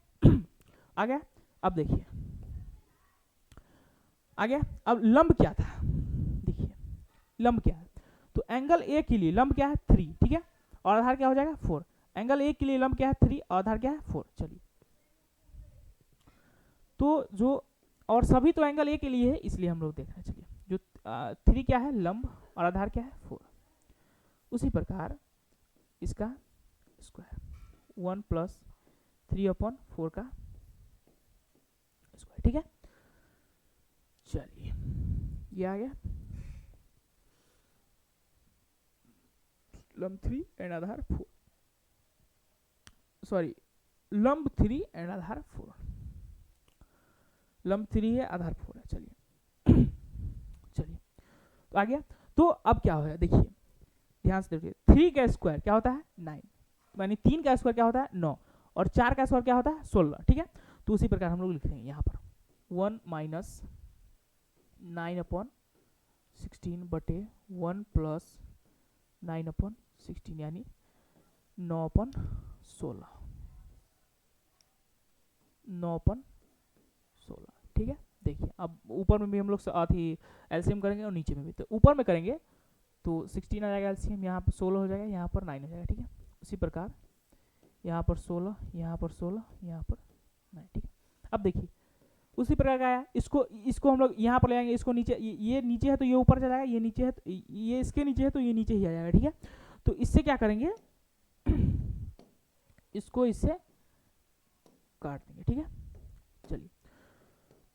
आ गया। अब देखिए आ गया। अब लंब क्या था, देखिए लंब क्या है, तो एंगल ए के लिए लंब क्या है 3, ठीक है, और आधार क्या हो जाएगा 4। एंगल ए के लिए लंब क्या है 3 और आधार क्या है 4। चलिए तो जो, और सभी तो एंगल ए के लिए है, इसलिए हम लोग देख रहे हैं। चलिए जो 3 क्या है लंब और आधार क्या है 4, उसी प्रकार इसका स्क्वायर 1 प्लस 3 अपॉन 4 का स्क्वायर, ठीक है। चलिए ये आ गया लंब 3 एंड आधार 4, सॉरी लंब 3 एंड आधार 4, लंब 3 है आधार 4 है। चलिए चलिए तो आ गया। तो अब क्या होगा, देखिए ध्यान से देखिए, 3 का स्क्वायर क्या होता है 9, यानी 3 का स्क्वायर क्या होता है 9, और 4 का स्क्वायर क्या होता है 16, ठीक है। तो उसी प्रकार हम लोग लिख देंगे यहाँ पर 1 माइनस 9 अपॉन 16 बटे 1 प्लस 9 अपॉन 16, यानी 9 अपॉन 16, 9 अपॉन 16, ठीक है। देखिए अब ऊपर में भी हम लोग एलसीएम करेंगे और नीचे में भी, तो ऊपर में करेंगे तो 16 आ जाएगा एलसीएम, यहाँ पर 16 हो जाएगा, यहाँ पर 9 हो जाएगा, ठीक है। उसी प्रकार यहाँ पर 16, यहाँ पर 16, यहाँ पर 9, ठीक है। अब देखिए उसी प्रकार का आया, इसको हम लोग यहाँ पर ले आएंगे, इसको नीचे, ये नीचे है तो ये ऊपर चला जाएगा, ये नीचे है तो ये इसके नीचे है तो ये नीचे ही आ जाएगा, ठीक है। तो इससे क्या करेंगे इसको इससे काट देंगे, ठीक है। चलिए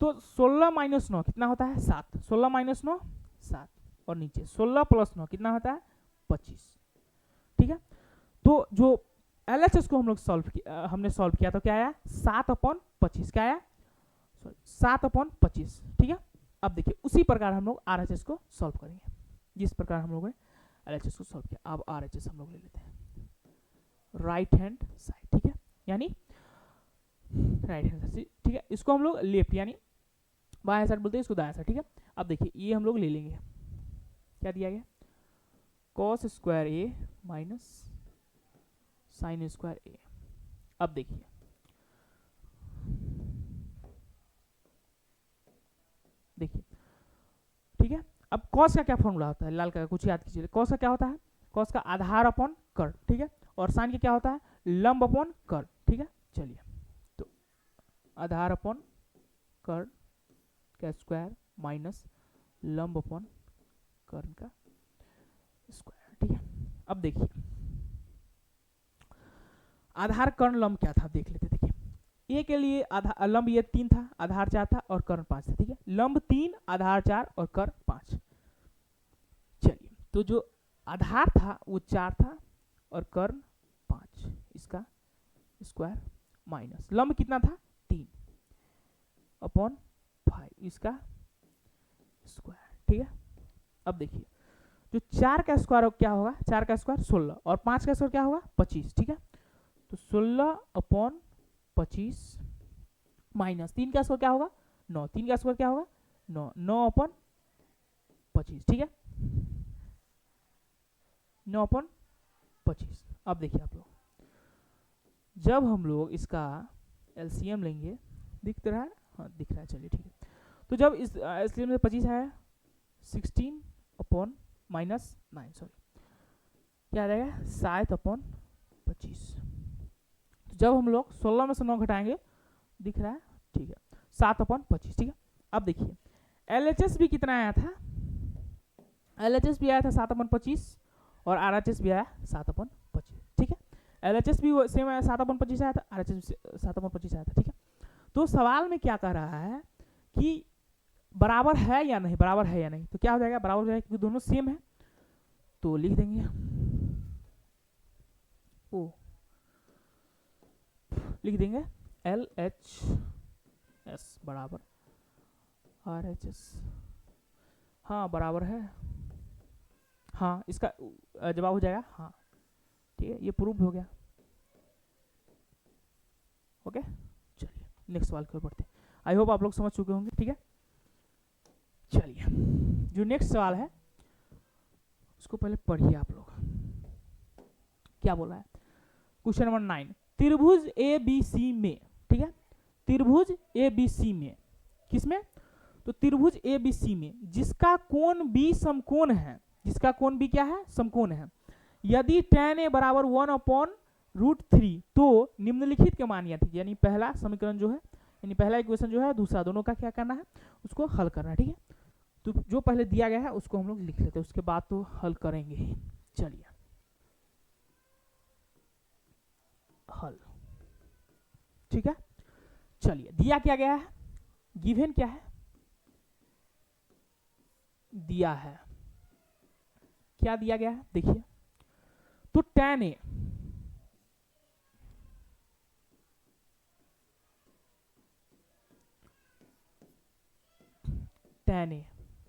तो 16 माइनस 9 कितना होता है 7, 16 माइनस 9 7, और नीचे 16 प्लस 9 कितना होता है 25, ठीक है। तो जो LHS को हम लोग हमने सॉल्व किया तो क्या आया 7 अपॉन 25, क्या आया 7 अपॉन 25, ठीक है। अब देखिए उसी प्रकार हम लोग RHS को सॉल्व करेंगे, जिस प्रकार हम लोगों ने LHS को सॉल्व किया। अब RHS हम लोग ले लेते हैं राइट हैंड साइड, ठीक है, यानी राइट हैंड साइड, ठीक है। इसको हम लोग लेफ्ट यानी बाएं साइड बोलते हैं, इसको दाएं साइड, ठीक है। अब देखिए ये हम लोग ले लेंगे, क्या दिया गया cos स्क्वायर ए माइनस साइन स्क्वायर ए। अब देखिए ठीक है। अब cos का क्या फॉर्मूला होता है, लाल का कुछ याद कीजिए, cos का क्या होता है, cos का आधार अपॉन कर्व, ठीक है, और साइन का क्या होता है लंब अपॉन कर्व, ठीक है। चलिए तो आधार अपॉन कर्व का स्क्वायर माइनस लंब अपॉन कर्व का स्क्वायर, ठीक है। अब देखिए आधार कर्ण लंब क्या था देख लेते, देखिए ए के लिए लंब ये 3 था, आधार 4 था और कर्ण 5 था, ठीक है। लंब 3 आधार 4 और कर्ण 5। चलिए तो जो आधार था वो 4 था और कर्ण 5, इसका स्क्वायर माइनस लंब कितना था 3 अपॉन 5, इसका स्क्वायर, ठीक है। अब देखिए जो 4 का स्क्वायर क्या होगा, 4 का स्क्वायर 16 और 5 का स्क्वायर क्या होगा 25, ठीक है। तो 16 अपॉन 25 माइनस 3 का स्क्वायर क्या होगा 9, 3 का स्क्वायर क्या होगा 9, 9 अपॉन 25, ठीक है, 9 अपॉन 25। अब देखिए आप लोग जब हम लोग इसका एलसीएम लेंगे, दिख रहा है, हाँ दिख रहा है, चलिए ठीक है। तो जब इस एलसीएम में 25 आया 16 अपॉन माइनस 9, सॉरी क्या आ जाएगा 7 अपॉन 25। तो जब हम लोग 16 में से 9 घटाएंगे, दिख रहा है, ठीक है, 7 अपॉन 25, ठीक है। अब देखिए LHS भी कितना आया था, LHS भी आया था 7 अपॉन 25 और RHS भी आया 7 अपॉन 25, ठीक है। LHS भी सेम आया 7 अपॉन 25 आया था, RHS भी 7 अपॉन 25 आया था, ठीक है। तो सवाल में क्या कह रहा है कि बराबर है या नहीं, बराबर है या नहीं। तो क्या हो जाएगा, बराबर हो जाएगा क्योंकि दोनों सेम है। तो लिख देंगे ओ, लिख देंगे LHS बराबर RHS। हाँ बराबर है, हाँ इसका जवाब हो जाएगा हाँ। ठीक है, ये प्रूव हो गया। ओके, चलिए नेक्स्ट सवाल की ओर बढ़ते हैं। आई होप आप लोग समझ चुके होंगे। ठीक है, चलिए जो नेक्स्ट सवाल है उसको पहले पढ़िए आप लोग। क्या बोला है, क्वेश्चन नंबर 9, त्रिभुज ABC में, ठीक है, त्रिभुज ABC में, किसमें, तो त्रिभुज ABC में जिसका कोण B समकोण है, जिसका कोण B क्या है, समकोण है, यदि tan A बराबर 1/√3 तो निम्नलिखित के मान यदि, यानी पहला समीकरण जो है, यानी पहला इक्वेशन जो है, दूसरा, दोनों का क्या करना है, उसको हल करना है। ठीक है, तो जो पहले दिया गया है उसको हम लोग लिख लेते हैं, उसके बाद तो हल करेंगे ही। चलिए हल, ठीक है, चलिए दिया क्या गया है, गिवन क्या है, दिया है, क्या दिया गया है, देखिए, तो tan A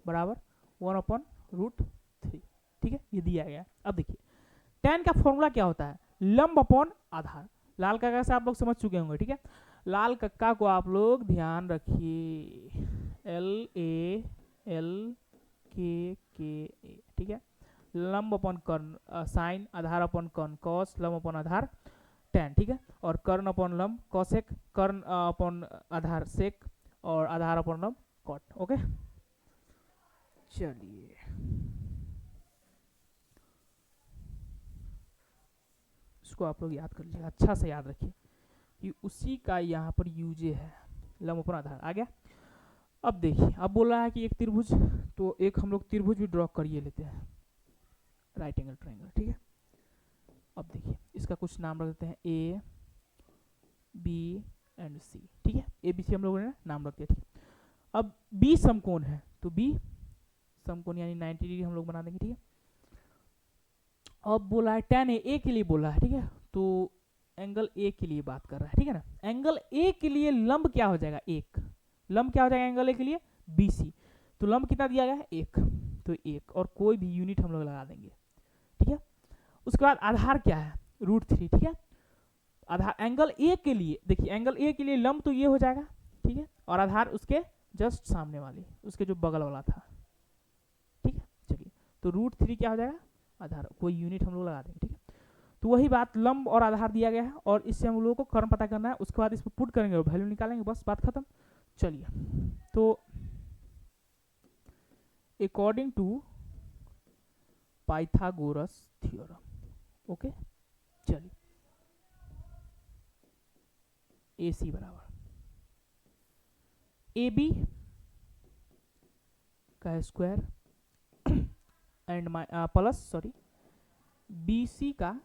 बराबर 1/√3, ठीक है, ये दिया गया। अब देखिए tan का फॉर्मूला क्या होता है, लंब अपॉन आधार। लाल कक्का से आप लोग समझ चुके होंगे। ठीक है, लाल कक्का को आप लोग ध्यान रखिए, LALKKA, ठीक है, लंब अपॉन कर्ण साइन, आधार अपॉन कर्ण कॉस, लंब अपॉन आधार tan, ठीक है, और कर्ण अपॉन लंब कॉसेक, कर्ण अपॉन आधार सेक, और आधार अपॉन लंब कॉट। ओके, चलिए इसको आप लोग याद कर लीजिए, अच्छा से याद रखिए कि उसी का यहाँ पर यूजे है, लंब अपॉन आधार आ गया। अब देखिए, अब बोल रहा है कि एक त्रिभुज, तो एक हम लोग त्रिभुज भी ड्रॉ करिए लेते हैं, राइट एंगल ट्रायंगल। ठीक है, अब देखिए इसका कुछ नाम रख देते हैं A B एंड C। ठीक है, ABC हम लोगों ने नाम रख दिया। ठीक है, अब B समकोण है, तो B समकोण यानी 90 डिग्री हम लोग बना देंगे। ठीक है, अब बोला है tan A के लिए बोला है। ठीक है, तो एंगल A के लिए बात कर रहा है। ठीक है ना, एंगल A के लिए लंब क्या हो जाएगा, एक, लंब क्या हो जाएगा एंगल A के लिए, BC। तो लंब कितना दिया गया है, 1, तो 1, और कोई भी यूनिट हम लोग लगा देंगे। ठीक है, उसके बाद आधार क्या है, √3। ठीक है, आधार एंगल A के लिए, देखिए एंगल A के लिए लंब तो ये हो जाएगा। ठीक है, और आधार उसके जस्ट सामने वाली, उसके जो बगल वाला था। ठीक है, चलिए तो √3 क्या हो जाएगा, आधार, कोई यूनिट हम लोग लगा देंगे। ठीक है, तो वही बात, लंब और आधार दिया गया है और इससे हम लोगों को कर्ण पता करना है, उसके बाद इस पर पुट करेंगे और वैल्यू निकालेंगे, बस बात खत्म। चलिए, तो according to Pythagoras theorem, okay, चलिए AC बराबर AB का square and plus sorry BC का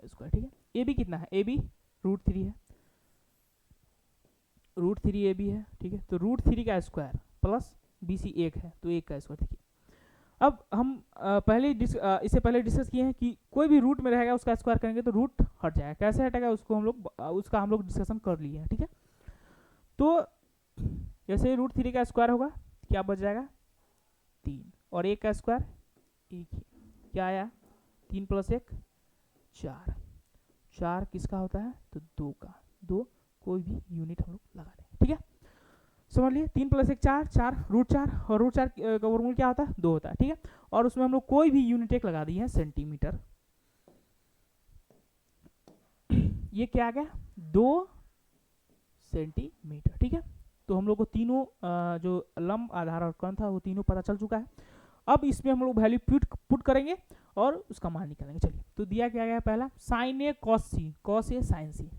स्क्वायर। ठीक है, AB कितना है, AB √3 है, √3 AB है। ठीक है, तो √3 का स्क्वायर प्लस BC 1 है, तो 1 का स्क्वायर। देखिए अब हम इससे पहले डिस्कस किए हैं कि कोई भी रूट में रहेगा उसका स्क्वायर करेंगे तो रूट हट जाएगा, कैसे हटेगा उसको हम लोग उसका हम लोग डिस्कशन कर लिए हैं। ठीक है, तो जैसे √3 का स्क्वायर होगा क्या बच जाएगा, 3, और 1 का स्क्वायर 1 ही, क्या आया, 3 + 1 4, 4 किसका होता है, तो 2 का, 2 कोई भी यूनिट हम लोग लगा देंगे। ठीक है, समझ लिए, 3 + 1 4, 4 √4, और √4 का वर्गमूल क्या होता है, 2 होता है। ठीक है, और उसमें हम लोग कोई भी यूनिट एक लगा दी है, सेंटीमीटर। ये क्या आ गया, 2 सेंटीमीटर। ठीक है, तो हम लोग को तीनों जो लंब, आधार और कर्ण था वो तीनों पता चल चुका है। अब इसमें हम लोग वैल्यू पुट करेंगे और उसका मान निकालेंगे। चलिए, तो दिया क्या गया, पहला sin A cos C, cos A sin C,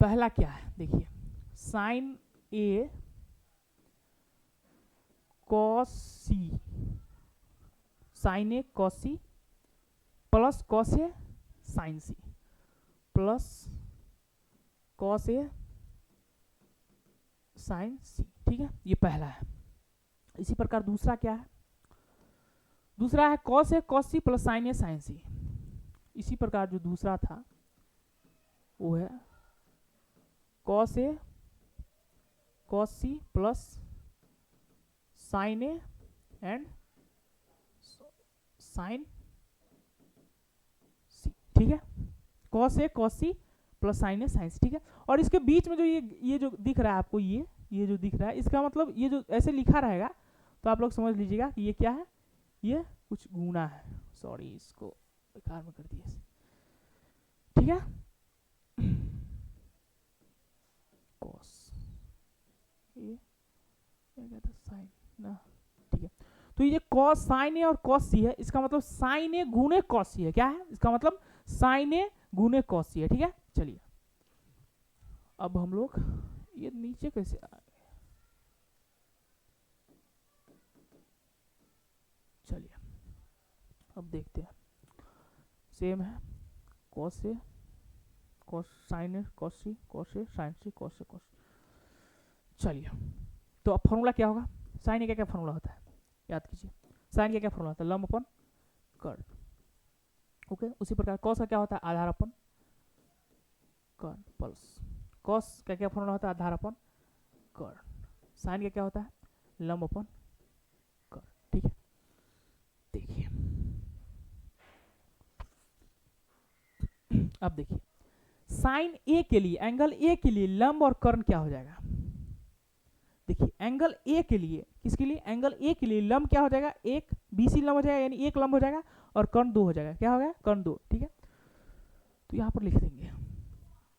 पहला क्या है, देखिए sin A cos C, sin A cos C plus cos A sin C plus cos A sine C, ठीक है, ये पहला है। इसी प्रकार दूसरा क्या है, दूसरा है cos A cos C plus sine A sine C. इसी प्रकार जो दूसरा था वो है cos A cos C plus sine A and sine C, ठीक है, cos A cos C plus sine A sine C, ठीक है। और इसके बीच में जो ये जो दिख रहा है आपको, ये जो दिख रहा है, इसका मतलब ये जो ऐसे लिखा रहेगा तो आप लोग समझ लीजिएगा कि ये क्या है, ये कुछ गुना है। सॉरी, इसको बेकार में कर दिया, ठीक है। कॉस ये क्या कहता है, साइन ना, ठीक है। तो ये कॉस साइन ए और कॉस सी है, इसका मतलब साइन ए गुने कॉस सी है। क्या है इसका मतलब, साइन ए गुने कॉस सी है, ठीक है। चलिए अब हम लोग ये नीचे कैसे आ गए, चलिए अब देखते हैं। सेम है, cos A cos sine A cos C cos A sine C cos A cos. चलिए तो अब फॉर्मूला क्या होगा, साइन ए का क्या फॉर्मूला होता है, याद कीजिए। साइन का क्या फॉर्मूला होता है, लंब अपन कर्ण, ओके। उसी प्रकार कॉस का क्या होता है, आधार अपन कर्ण प्लस, कॉस का क्या फॉर्मूला होता है, आधार अपन कर्ण। साइन का क्या होता है, लंब अपन कर्ण, ठीक है। देखिए अब देखिए, साइन ए के लिए, एंगल ए के लिए लंब और कर्ण क्या हो जाएगा। देखिए एंगल ए के लिए, किसके लिए, एंगल ए के लिए लंब क्या हो जाएगा, एक बीसी लंब हो जाएगा, यानी एक लंब हो जाएगा, और कर्ण 2 हो जाएगा। क्या हो गया, कर्ण 2, ठीक है। तो यहां पर लिख देंगे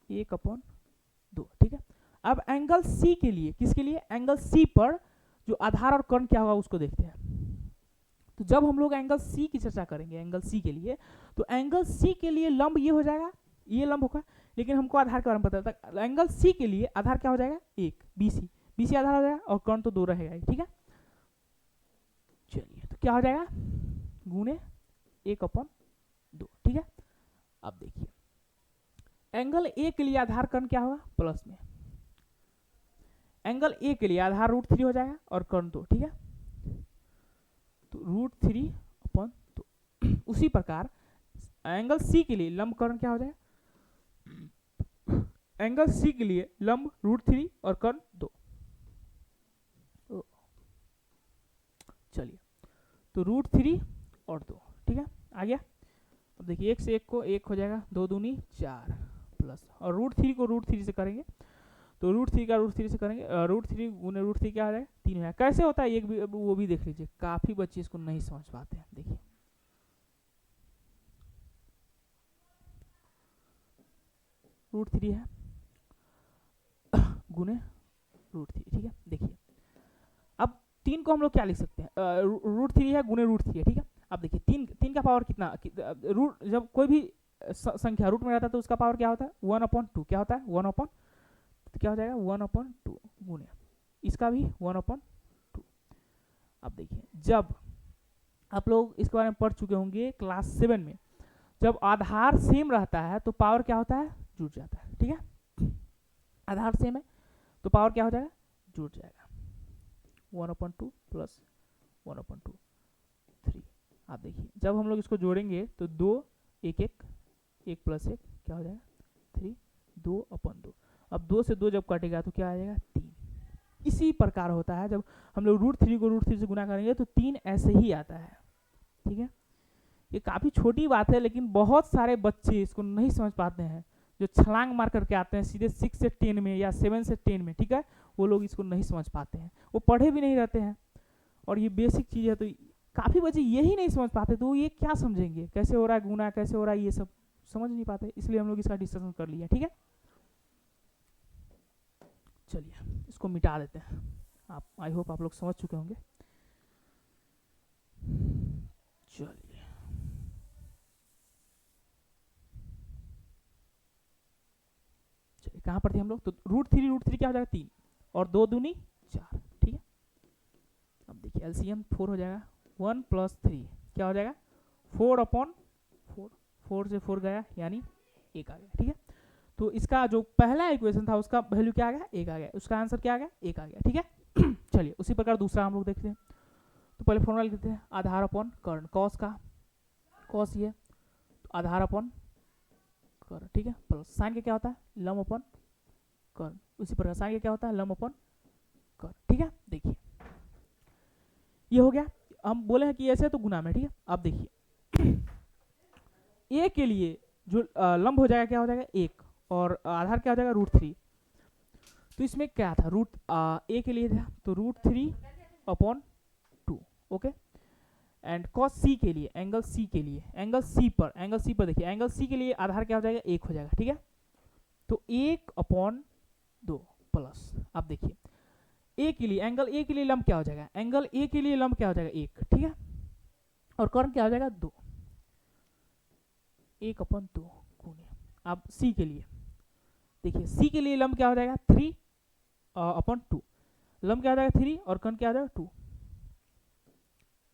1/2, ठीक है। अब एंगल सी के लिए, किसके लिए, एंगल सी पर जो आधार और कर्ण क्या होगा उसको देखते हैं। तो जब हम लोग एंगल सी की चर्चा करेंगे, एंगल सी के लिए, तो एंगल सी के लिए लंब ये हो जाएगा, ये लंब होगा, लेकिन हमको आधार के बारे में पता था। एंगल सी के लिए आधार क्या हो जाएगा, एक बीसी, बीसी आधार हो जाएगा, और कर्ण तो 2 रहेगा, ठीक है। चलिए तो क्या हो जाएगा, गुने 1/2, ठीक है। अब देखिए एंगल ए के लिए आधार कर्ण क्या होगा, प्लस में, एंगल ए के लिए आधार √3 हो जाएगा और कर्ण 2, ठीक है। तो √3/2। उसी प्रकार एंगल सी के लिए लंब कर्ण क्या हो जाएगा, एंगल सी के लिए लंब √3 और कर्ण 2। चलिए तो √3 और 2, ठीक है, आ गया। अब देखिए 1 से 1 को 1 हो जाएगा, 2 दूनी 4 प्लस, और √3 को √3 से करेंगे, तो √3 का √3 से करेंगे, √3 गुने √3 क्या हो जाएगा, 3 हो जाएगा। कैसे होता है एक भी, वो भी देख लीजिए, काफी बच्चे इसको नहीं समझ पाते हैं। देखिए √3 है गुने √3, ठीक है। देखिए अब 3 को हम लोग क्या लिख सकते हैं, √3 है गुने √3 है, ठीक है। अब देखिए 3 का पावर कितना, रूट जब कोई भी संख्या रूट में रहता है तो उसका पावर क्या होता है, 1/2, क्या होता है 1/2, तो क्या हो जाएगा 1/2 गुने इसका भी 1/2। अब देखिए जब आप लोग इसके बारे में पढ़ चुके होंगे क्लास 7 में, जब आधार सेम रहता है तो पावर क्या होता है, जुड़ जाता है, ठीक है। आधार सेम है तो पावर क्या हो जाएगा, जुड़ जाएगा, 1/2 प्लस 1/2 3। आप देखिए जब हम लोग इसको जोड़ेंगे तो 2 1 1 1 प्लस 1 क्या हो जाएगा 3, 2/2। अब 2 से 2 जब कटेगा तो क्या आ जाएगा 3। इसी प्रकार होता है जब हम लोग √3 को √3 से गुना करेंगे तो 3 ऐसे ही आता है, ठीक है। ये काफ़ी छोटी बात है, लेकिन बहुत सारे बच्चे इसको नहीं समझ पाते हैं, जो छलांग मार करके आते हैं सीधे 6 से 10 में या 7 से 10 में, ठीक है, वो लोग इसको नहीं समझ पाते हैं, वो पढ़े भी नहीं रहते हैं। और ये बेसिक चीज़ है, तो काफ़ी बच्चे यही नहीं समझ पाते, तो ये क्या समझेंगे, कैसे हो रहा है गुना, कैसे हो रहा है, ये सब समझ नहीं पाते, इसलिए हम लोग इसका डिस्कशन कर लिया, ठीक है। चलिए इसको मिटा देते हैं, आप आई होप आप लोग समझ चुके होंगे। चलिए कहाँ पर थे हम लोग, तो √3 क्या हो जाएगा 3 और 2 दूनी 4, ठीक है। अब देखिए एलसीएम 4 हो जाएगा, 1 + 3 क्या हो जाएगा 4/4, 4 से 4 गया यानी 1 आ गया, ठीक है। तो इसका जो पहला इक्वेशन था उसका वैल्यू क्या आ गया, 1 आ गया, उसका आंसर क्या आ गया, 1 आ गया, ठीक है। चलिए उसी प्रकार दूसरा हम लोग देखते हैं। तो पहले फॉर्मूला लिखते हैं, आधार अपॉन कर्ण, कॉस का कॉस ये, तो आधार अपॉन कर्ण, ठीक है, प्लस साइन का क्या होता है, लम अपॉन कर्ण, उसी प्रकार साइन का क्या होता है, लम अपॉन कर्ण, ठीक है। देखिए ये हो गया, हम बोले हैं कि ऐसे तो गुना में, ठीक है। अब देखिए ए के लिए जो लंब हो जाएगा क्या हो जाएगा 1, और आधार क्या हो जाएगा √3। तो इसमें क्या था, रूट ए के लिए था तो √3 अपॉन 2, ओके। एंड कॉस सी के लिए, एंगल सी के लिए, एंगल सी पर देखिए, एंगल सी के लिए आधार क्या हो जाएगा 1 हो जाएगा, ठीक है। तो 1 अपॉन 2 प्लस, अब देखिए ए के लिए, एंगल ए के लिए लंब क्या हो जाएगा, एंगल ए के लिए लंब क्या हो जाएगा 1, ठीक है, और कर्ण क्या हो जाएगा 2, 1 अपॉन 2 गुणे, अब सी के लिए देखिए, सी के लिए लंब क्या हो जाएगा 3 अपॉन 2, लंब क्या हो जाएगा 3 और कर्ण क्या हो जाएगा 2,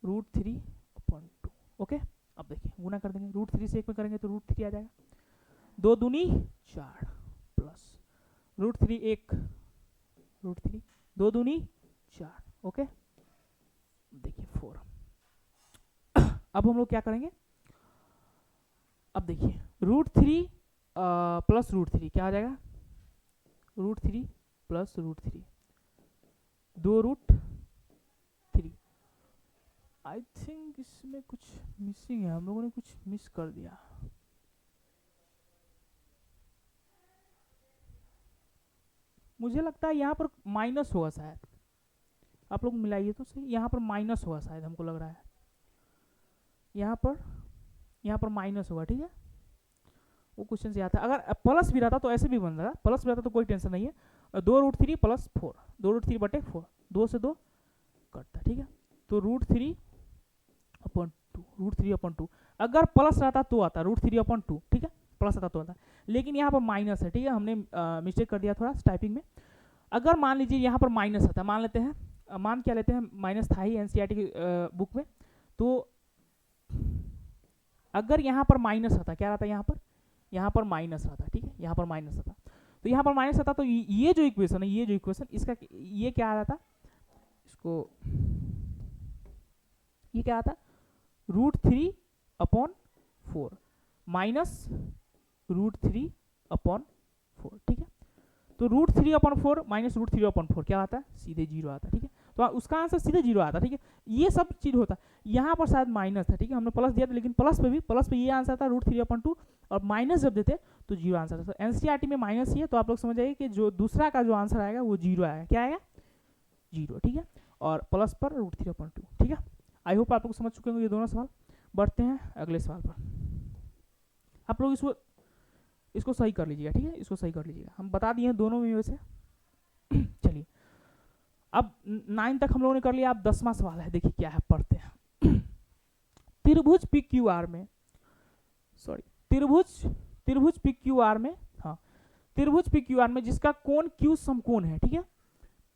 √3 अपॉन 2, ओके। अब देखिए गुना कर देंगे, √3 से 1 में करेंगे तो √3 आ जाएगा, 2 दूनी 4 प्लस √3 1 √3 2 दूनी 4, ओके। देखिए 4। अब हम लोग क्या करेंगे, अब देखिए √3 प्लस √3 क्या आ जाएगा, √3 प्लस √3 2 √3। आई थिंक इसमें कुछ मिसिंग है, हम लोगों ने कुछ मिस कर दिया। मुझे लगता है यहाँ पर माइनस होगा शायद, आप लोग मिलाइए तो सही, यहाँ पर माइनस होगा शायद, हमको लग रहा है यहाँ पर माइनस होगा, ठीक है। वो क्वेश्चन से आता है, अगर प्लस भी रहता तो ऐसे भी बन रहा, प्लस भी रहता तो कोई टेंशन नहीं है। 2 √3 प्लस 4, 2 √3 बटे 4, 2 से 2 कटता, ठीक है। तो √3 अपॉन 2, √3 अपॉन 2, अगर प्लस रहता तो आता √3 अपॉन 2, ठीक है, प्लस आता तो आता, लेकिन यहाँ पर माइनस है, ठीक है, हमने मिस्टेक कर दिया थोड़ा टाइपिंग में। अगर मान लीजिए यहाँ पर माइनस आता, मान लेते हैं, मान क्या लेते हैं, माइनस था ही एनसीईआरटी की बुक में, तो अगर यहाँ पर माइनस आता, क्या रहता है यहाँ पर माइनस आता, ठीक है, यहाँ पर माइनस आता, तो यहाँ पर माइनस आता तो ये जो इक्वेशन है, ये जो इक्वेशन इसका ये क्या आ जाता, इसको ये क्या आता, √3 अपॉन 4 माइनस √3 अपॉन 4, ठीक है। तो √3 अपॉन 4 माइनस √3 अपॉन 4 क्या आता है, सीधे 0 आता है, ठीक है। तो उसका आंसर सीधे 0 आता है, ठीक है। ये सब चीज होता है, यहाँ पर शायद माइनस था, ठीक है, हमने प्लस दिया था, लेकिन प्लस पे ये आंसर था √3 अपॉन 2, और माइनस जब देते तो 0 आंसर था। तो एनसीईआरटी में माइनस ही है, तो आप लोग समझ जाइए कि जो दूसरा का जो आंसर आएगा वो 0 आएगा, क्या आएगा 0, ठीक है, और प्लस पर √3 अपॉन 2, ठीक है। आई होप आप लोग समझ चुके होंगे ये दोनों सवाल। बढ़ते हैं अगले सवाल पर, आप लोग इसको सही कर लीजिएगा, ठीक है, इसको सही कर लीजिएगा, हम बता दिए हैं दोनों में वैसे। चलिए अब 9 तक हम लोगों ने कर लिया, अब 10वां सवाल है, देखिए क्या है, पढ़ते हैं। त्रिभुज PQR में, सॉरी त्रिभुज PQR में, हाँ त्रिभुज PQR में जिसका कोण Q समकोण है, ठीक है,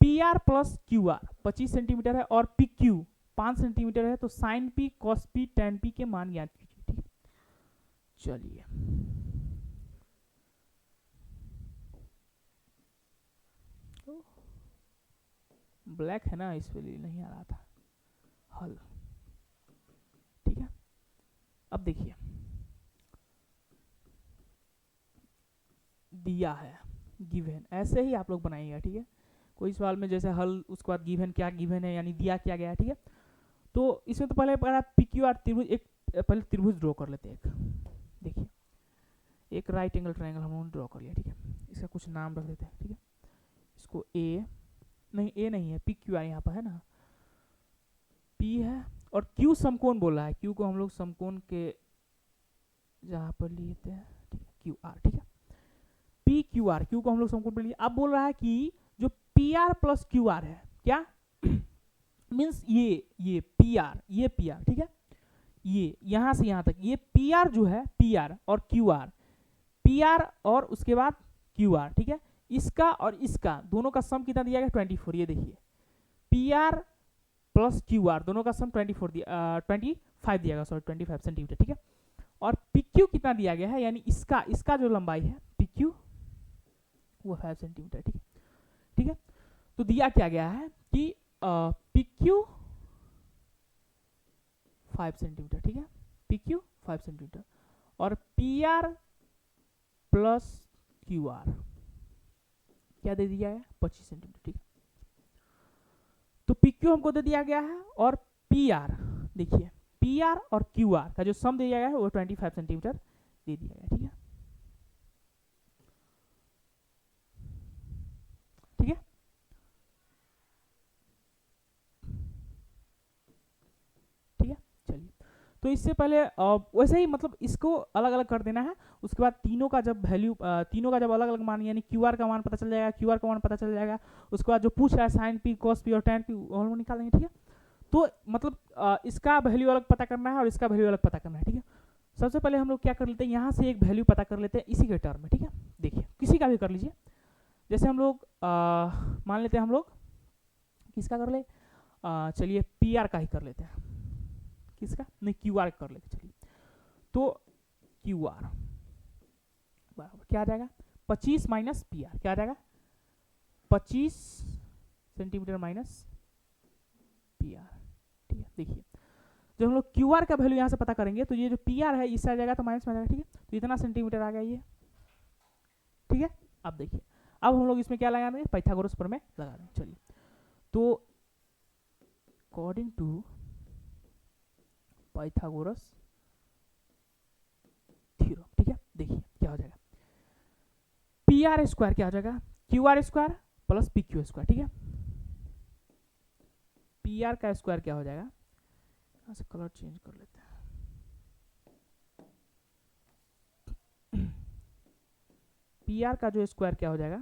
PR प्लस QR 25 सेंटीमीटर है और PQ 5 सेंटीमीटर है, तो sign P cos P tan P के मान ज्ञात कीजिए, ठीक है। चलिए ब्लैक है ना, इस लिए नहीं आ रहा था हल, ठीक है। अब देखिए दिया है गिवन, ऐसे ही आप लोग बनाइएगा, ठीक है। कोई सवाल में जैसे हल, उसके बाद गिवन क्या गिवन है, यानी दिया क्या गया है, ठीक है। तो इसमें तो पहले PQR त्रिभुज, एक पहले त्रिभुज ड्रॉ कर लेते हैं, एक देखिए एक राइट एंगल ट्रायंगल हम लोगों ने ड्रॉ कर लिया, ठीक है। इसका कुछ नाम रख देते हैं, ठीक है, इसको ए नहीं है, PQR यहाँ पर है ना, P है और Q समकोण बोल रहा है, Q को हम लोग समकोण के जहाँ पर लेते हैं, ठीक है, QR, ठीक है, PQR, Q को हम लोग समकोण पर लिए। अब बोल रहा है कि जो PR प्लस QR है, क्या मीन्स ये PR, ठीक है, ये यहाँ से यहाँ तक, ये PR जो है, PR और QR और उसके बाद QR, ठीक है, इसका और इसका दोनों का सम कितना दिया गया 24, ये देखिए PR प्लस QR दोनों का सम 25 दिया गया, सॉरी 25 सेंटीमीटर, ठीक है। और PQ कितना दिया गया है, यानी इसका जो लंबाई है PQ वो 5 सेंटीमीटर। ठीक है, ठीक है। तो दिया क्या गया है कि पी क्यू 5 सेंटीमीटर, ठीक है, पी क्यू 5 सेंटीमीटर और P R plus Q R क्या दे दिया है 25 सेंटीमीटर। ठीक है, तो पी क्यू हमको दे दिया गया है और पी आर, देखिए पी आर और क्यू आर का जो सम दिया गया है वो 25 सेंटीमीटर दे दिया गया। ठीक है, ठीक है, ठीक है। चलिए, तो इससे पहले वैसे ही मतलब इसको अलग अलग कर देना है। उसके बाद तीनों का जब वैल्यू, तीनों का जब अलग अलग मान, यानी क्यू आर का मान पता चल जाएगा, क्यू आर का मान पता चल जाएगा, उसके बाद जो पूछ रहा है साइन पी कॉस पी और टेन पी वो निकालेंगे। ठीक है, तो मतलब इसका वैल्यू अलग पता करना है और इसका वैल्यू अलग पता करना है। ठीक है, सबसे पहले हम लोग क्या कर लेते हैं, यहाँ से एक वैल्यू पता कर लेते हैं इसी के टर्म में। ठीक है, देखिए किसी का भी कर लीजिए, जैसे हम लोग मान लेते हैं, हम लोग किसका कर ले, चलिए पी आर का ही कर लेते हैं। किसका नहीं, क्यू आर कर लेते। चलिए, तो क्यू आर बराबर क्या आ जाएगा 25 माइनस पी आर, क्या आ जाएगा 25 सेंटीमीटर माइनस पी आर। ठीक है, देखिए जब हम लोग क्यू आर का वैल्यू यहाँ से पता करेंगे तो ये जो पी आर है इससे आ जाएगा तो माइनस में आ जाएगा। ठीक है, तो इतना सेंटीमीटर आ गया ये। ठीक है, अब देखिए, अब हम लोग इसमें क्या लगा देंगे, पाइथागोरस प्रमेय लगा देंगे। चलिए, तो अकॉर्डिंग टू पाइथागोरस थ्योरम, ठीक है, देखिए क्या हो जाएगा, पी आर स्क्वायर क्या हो जाएगा Q R square plus P Q square. ठीक है, पी आर का स्क्वायर क्या हो जाएगा, यहाँ से कलर चेंज कर लेते हैं, पी आर का जो स्क्वायर क्या हो जाएगा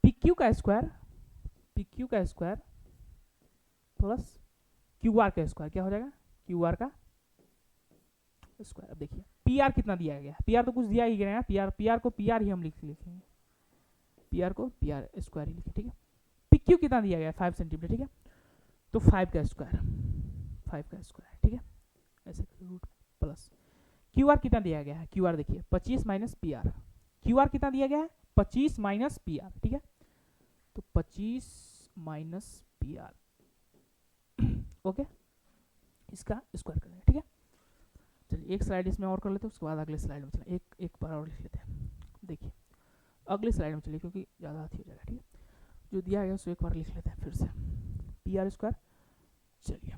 पी क्यू का स्क्वायर, पी क्यू का स्क्वायर प्लस क्यू आर का स्क्वायर क्या हो जाएगा क्यू आर का स्क्वायर। अब देखिए पी आर कितना दिया गया है, पी आर तो कुछ दिया ही गया है, पी आर को पी आर ही हम लिखेंगे, पी आर को पी आर स्क्वायर ही लिखे। ठीक है, पी क्यू कितना दिया गया है 5 सेंटीमीटर। ठीक है, तो 5 का स्क्वायर, 5 का स्क्वायर। ठीक है, ऐसे रूट प्लस क्यू आर कितना दिया गया है, क्यू आर देखिए 25 minus P R, Q R कितना दिया गया है 25 माइनस पी आर। ठीक है, तो 25 माइनस पी आर, ओके, इसका स्क्वायर करेंगे। ठीक है, चलिए एक स्लाइड इसमें और कर लेते हैं, उसके बाद अगले स्लाइड में चले, एक बार और लिख लेते हैं। देखिए अगली स्लाइड में चलिए क्योंकि ज़्यादा हाथी हो जाएगा। ठीक है, जो दिया गया उसको एक बार लिख लेते हैं फिर से, पी आर स्क्वायर, चलिए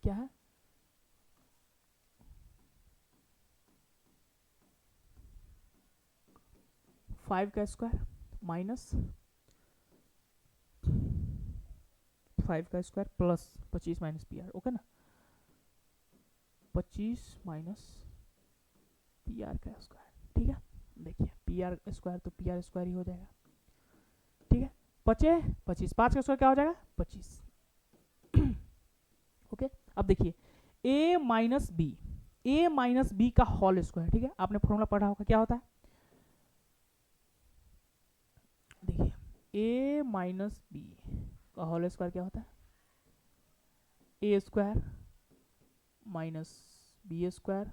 क्या है 5 का स्क्वायर माइनस 5 का square plus 25 minus P R, okay ना, 25 माइनस पी आर का स्क्वायर। ठीक है, देखिए पी आर स्क्वायर तो पी आर स्क्वायर ही हो जाएगा। ठीक है, 25 5 का स्क्वायर क्या हो जाएगा 25। ओके, अब देखिए a माइनस बी का होल स्क्वायर। ठीक है, आपने फॉर्मूला पढ़ा होगा क्या होता है, देखिए a माइनस बी का होल स्क्वायर क्या होता है A square minus B square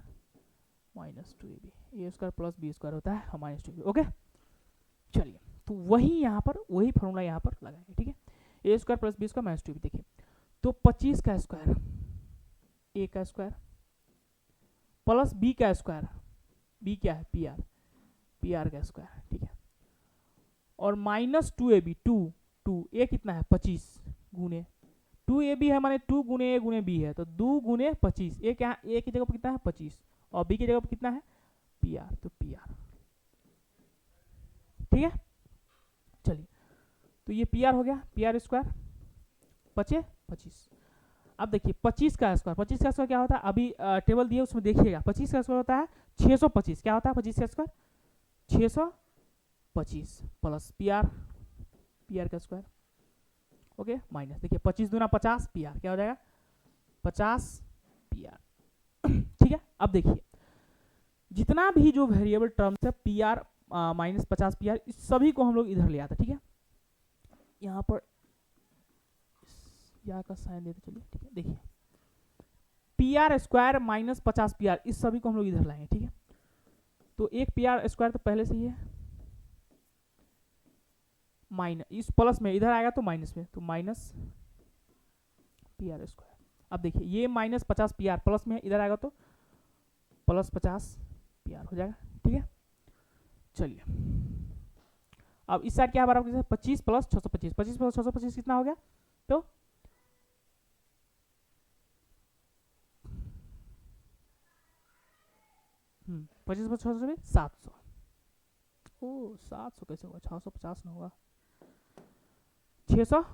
minus 2ab, A square plus B square होता है माइनस 2ab। ओके, चलिए तो वही यहाँ पर वही फॉर्मूला यहाँ पर लगाएंगे। ठीक है, A square plus B square minus 2ab। देखिए तो 25 का स्क्वायर ए का स्क्वायर प्लस बी का स्क्वायर, बी क्या है पी आर का स्क्वायर। ठीक है, और माइनस 2ab, टू ए कितना है 25 गुने 2ab है, माने 2 गुने ए गुने बी है, तो 2 गुने 25, ए क्या ए की जगह पर कितना है 25 और बी की जगह पर कितना है पी आर, तो पी आर। ठीक है, चलिए तो ये पी आर हो गया, पी आर स्क्वायर बचे 25। अब देखिए 25 का स्क्वायर क्या होता है, अभी टेबल दिए उसमें देखिएगा, 25 का स्क्वायर होता है 625। क्या होता है 25 का स्क्वायर 625 प्लस पी आर का स्क्वायर, ओके, माइनस देखिए 25 दूना 50 पी आर क्या हो जाएगा 50 पी आर। ठीक है, अब देखिए जितना भी जो वेरिएबल टर्म्स है P R minus 50 P R, इस सभी को हम लोग इधर ले आते। ठीक है, यहाँ पर या का साइन देते चलिए। ठीक है, देखिए P R square minus 50 P R, इस सभी को हम लोग इधर लाएंगे। ठीक है, तो एक पी आर स्क्वायर तो पहले से ही है, माइनस इस प्लस में इधर आएगा तो माइनस में, तो माइनस पी आर स्क्वायर। अब देखिए ये माइनस 50 पी आर प्लस में इधर आएगा तो प्लस 50 पी आर हो जाएगा, ठीक है। चलिए अब इस साइड क्या है बराबर 25 प्लस 625, 25 प्लस 625 कितना हो गया, तो 25 प्लस 625 700। ओ 700 कैसे होगा, 650 ना होगा, 600,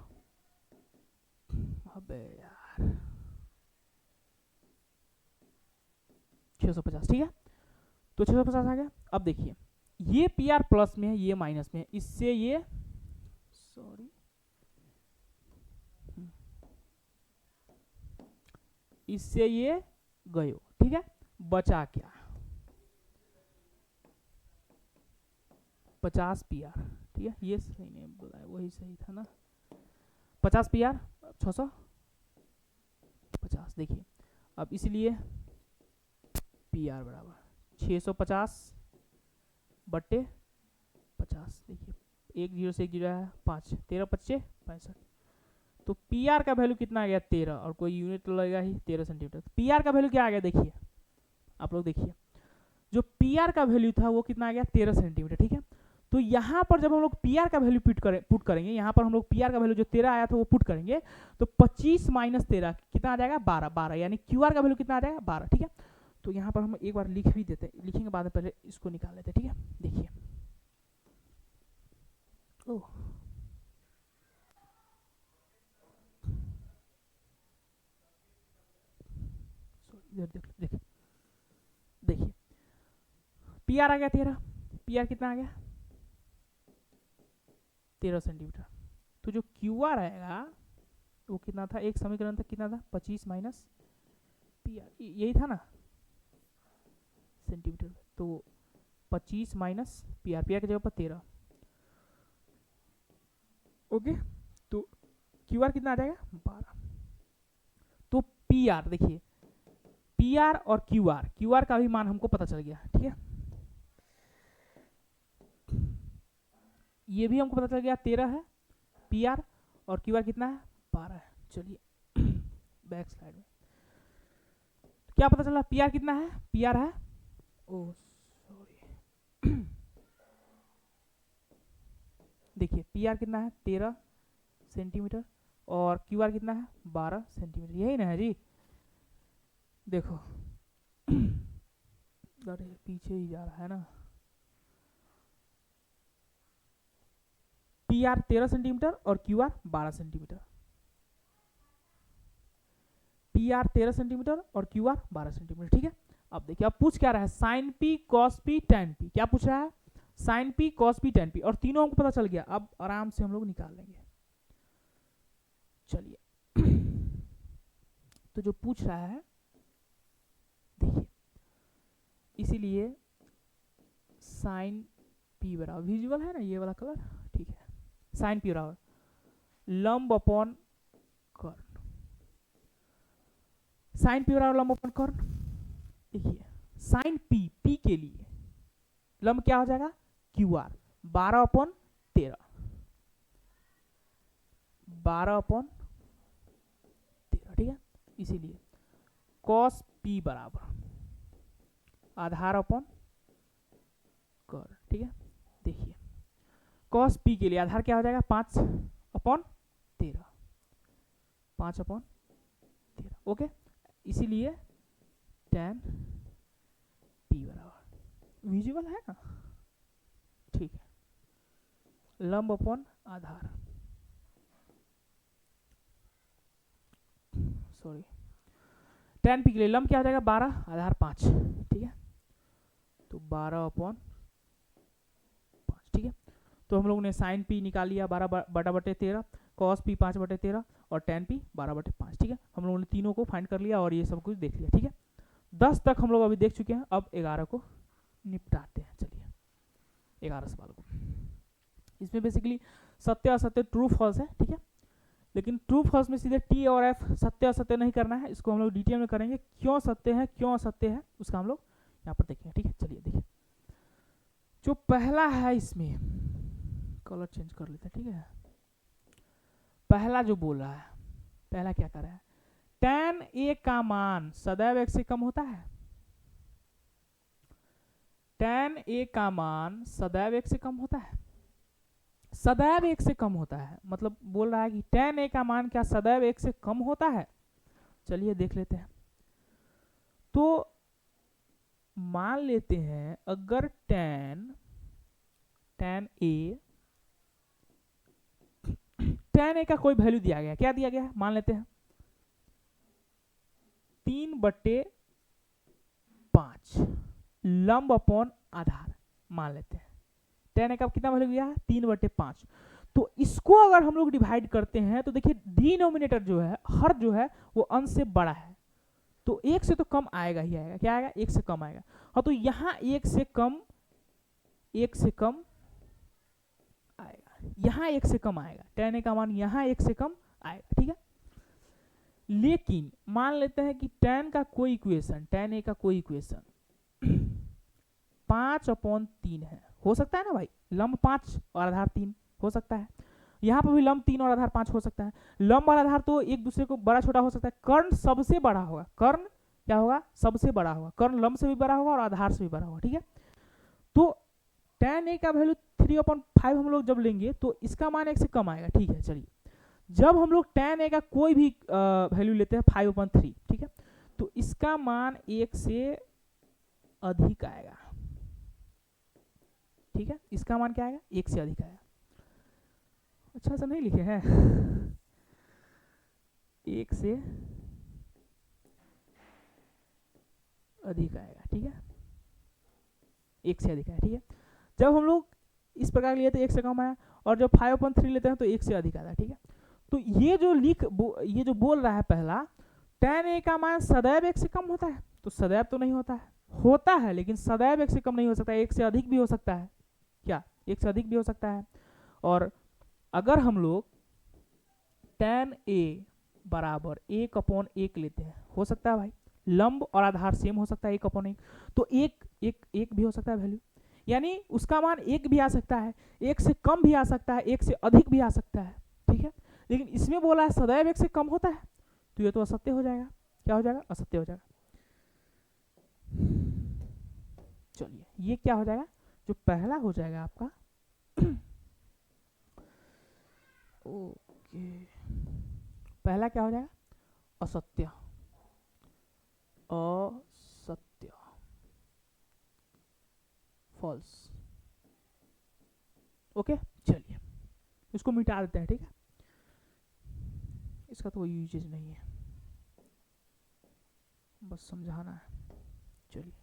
अबे यार 650, ठीक है। तो 650 आ गया। अब देखिए ये पी आर प्लस में है, ये माइनस में है, इससे ये सॉरी इससे ये गयो, ठीक है। बचा क्या 50 पी आर, ठीक है। ये सही नहीं बोला, वही सही था ना, 50 पी आर 650। देखिए अब इसलिए पी आर बराबर 650 बट्टे 50। देखिए एक जीरो से एक जीरो है 5, 13 25 65। तो पी आर का वैल्यू कितना आ गया 13, और कोई यूनिट तो लगेगा ही 13 सेंटीमीटर। पी आर का वैल्यू क्या आ गया, देखिए आप लोग देखिए, जो पी आर का वैल्यू था वो कितना आ गया 13 सेंटीमीटर, ठीक है। तो यहाँ पर जब हम लोग पी आर का वैल्यू पुट करेंगे, यहाँ पर हम लोग पी आर का वैल्यू जो 13 आया था वो पुट करेंगे, तो 25 माइनस 13 कितना आ जाएगा 12, 12 यानी क्यू आर का वैल्यू कितना आ जाएगा 12, ठीक है। तो यहाँ पर हम एक बार लिख भी देते हैं, लिखेंगे बाद में, पहले इसको निकाल लेते हैं, ठीक है। देखिए ओह इधर देखिए देखिए पी आर आ गया 13, पी आर कितना आ गया 13 सेंटीमीटर। तो जो क्यू आर आएगा वो कितना था, एक समीकरण था कितना था 25 माइनस पी आर, यही था ना सेंटीमीटर। तो 25 minus P R, P R की जगह पर 13, ओके। तो क्यू आर कितना आ जाएगा 12। तो पी आर देखिए, पी आर और क्यू आर का भी मान हमको पता चल गया, ठीक है। ये भी हमको पता चल गया 13 है पी आर, और क्यू आर कितना है 12 है। चलिए बैक स्लाइड में क्या पता चला, पी आर कितना है, पी आर है ओ सॉरी देखिए पी आर कितना है 13 सेंटीमीटर, और क्यू आर कितना है 12 सेंटीमीटर, यही ना है जी। देखो अरे पीछे ही जा रहा है ना, पी आर 13 सेंटीमीटर और Q R 12 centimetre, P R 13 centimetre और क्यू आर 12 सेंटीमीटर, ठीक है। अब देखिए अब पूछ क्या रहा है, sine P cos P tan P, क्या पूछ रहा है sine P cos P tan P, और तीनों हमको पता चल गया। अब आराम से हम लोग निकाल लेंगे। चलिए तो जो पूछ रहा है देखिए, इसीलिए साइन पी बराबर, विजुअल है ना ये वाला कलर, ठीक है। साइन पी बराबर लंब अपॉन कर्ण, साइन पी बराबर लंब अपॉन कर्ण। देखिए साइन पी, पी के लिए लंब क्या हो जाएगा क्यू आर 12 अपॉन 13, 12 अपॉन 13, ठीक है। इसीलिए कॉस पी बराबर आधार अपॉन कर्ण, ठीक है। देखिए कॉस पी के लिए आधार क्या हो जाएगा 5 अपॉन 13, 5 अपॉन 13, ओके। इसीलिए tan पी बराबर विजुअल है ना, ठीक है, लंब अपॉन आधार, सॉरी tan पी के लिए लंब क्या हो जाएगा 12 आधार 5, ठीक है। तो 12 अपॉन 5, ठीक है। तो हम लोगों ने साइन पी निकाल लिया 12 बटा बटे 13, कॉस पी 5 बटे 13, और tan पी 12 बटे 5, ठीक है। हम लोगों ने तीनों को फाइंड कर लिया और ये सब कुछ देख लिया, ठीक है। 10 तक हम लोग अभी देख चुके हैं, अब 11 को निपटाते हैं। चलिए 11 सवाल को, इसमें बेसिकली सत्य असत्य ट्रू फॉल्स है, ठीक है। लेकिन ट्रू फॉल्स में सीधे टी और एफ सत्य असत्य नहीं करना है, इसको हम लोग डिटेल में करेंगे, क्यों सत्य है क्यों असत्य है उसका हम लोग यहाँ पर देखेंगे, ठीक है। चलिए देखिए जो पहला है इसमें कलर चेंज कर लेते हैं, ठीक है। पहला जो बोल रहा है, पहला क्या कर रहा है, tan a का मान सदैव 1 से कम होता है। tan a का मान सदैव 1 से कम होता है, सदैव 1 से कम होता है, मतलब बोल रहा है कि tan a का मान क्या सदैव 1 से कम होता है। चलिए देख लेते हैं। तो मान लेते हैं अगर tan a का कोई वैल्यू दिया गया, क्या दिया गया है, मान लेते हैं 3/5 लंब अपॉन आधार मान लेते हैं। tan a का कितना वैल्यू दिया है, 3/5। तो इसको अगर हम लोग डिवाइड करते हैं तो देखिए डिनोमिनेटर जो है, हर जो है वो अंश से बड़ा है, तो 1 से तो कम आएगा ही आएगा, क्या आएगा, 1 से कम आएगा। हाँ, तो यहाँ 1 से कम आएगा, यहाँ 1 से कम आएगा, tan a का मान यहाँ 1 से कम आएगा, ठीक है। लेकिन मान लेते हैं कि tan a का कोई इक्वेशन 5/3 है, हो सकता है ना भाई, लंब 5 और आधार 3 हो सकता है, यहाँ पर भी लंब 3 और आधार 5 हो सकता है। लंब और आधार तो एक दूसरे को बड़ा छोटा हो सकता है, कर्ण सबसे बड़ा होगा, कर्ण क्या होगा, सबसे बड़ा होगा, कर्ण लंब से भी बड़ा होगा और आधार से भी बड़ा होगा, ठीक है। तो tan a का वैल्यू 3/5 हम लोग जब लेंगे तो इसका मान 1 से कम आएगा, ठीक है। चलिए जब हम लोग tan a का कोई भी वैल्यू लेते हैं 5/3, ठीक है, तो इसका मान 1 से अधिक आएगा, ठीक है। इसका मान क्या आएगा, 1 से अधिक आएगा। अच्छा सा नहीं लिखे हैं 1 से अधिक आएगा, ठीक है, 1 से अधिक आएगा, ठीक है। जब हम लोग इस प्रकार लिए तो 1 से कम आया, और जब 5/3 लेते हैं तो 1 से अधिक आता है, ठीक है। तो ये जो ये जो बोल रहा है पहला, tan a का मान सदैव 1 से कम होता है, तो सदैव तो नहीं होता है, होता है लेकिन सदैव 1 से कम नहीं हो सकता, 1 से अधिक भी हो सकता है, क्या 1 से अधिक भी हो सकता है। और अगर हम लोग tan a बराबर 1/1 लेते हैं, हो सकता है भाई, लंब और आधार सेम हो सकता है 1/1, तो एक भी हो सकता है वैल्यू, यानी उसका मान 1 भी आ सकता है, 1 से कम भी आ सकता है, 1 से अधिक भी आ सकता है, ठीक है। लेकिन इसमें बोला है सदैव 1 से कम होता है, तो ये तो असत्य हो जाएगा, क्या हो जाएगा, असत्य हो जाएगा। चलिए ये क्या हो जाएगा, जो पहला हो जाएगा आपका ओके, पहला क्या हो जाएगा, असत्य, असत्य, फॉल्स, ओके। चलिए इसको मिटा देते हैं, ठीक है, इसका तो कोई यूजेज नहीं है, बस समझाना है। चलिए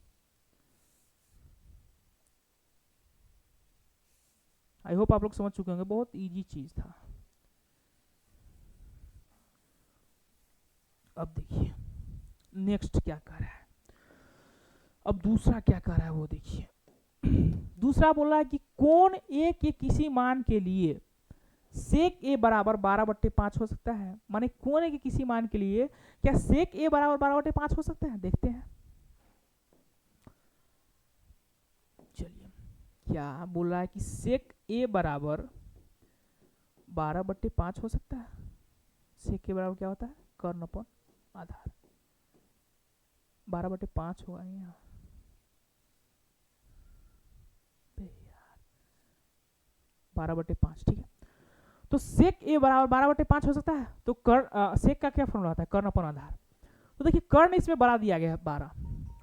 आई होप आप लोग समझ चुके होंगे, बहुत इजी चीज था। अब देखिए नेक्स्ट क्या कर रहा है, अब दूसरा क्या कर रहा है वो देखिए। दूसरा बोल रहा है कि कोण ए के किसी मान के लिए सेक ए बराबर 12/5 हो सकता है, माने कोण ए के किसी मान के लिए क्या सेक ए बराबर 12/5 हो सकता है, देखते हैं। चलिए क्या बोल रहा है कि सेक ए बराबर 12/5 हो सकता है, सेक ए बराबर क्या होता है, कर्ण अपॉन आधार, 12/5 होगा यहाँ, 12/5, ठीक है। तो सेक ए बराबर 12/5 हो सकता है, तो कर्ण सेक का क्या फॉर्मूला होता है, कर्ण अपॉन आधार। तो देखिए कर्ण इसमें बड़ा दिया गया है 12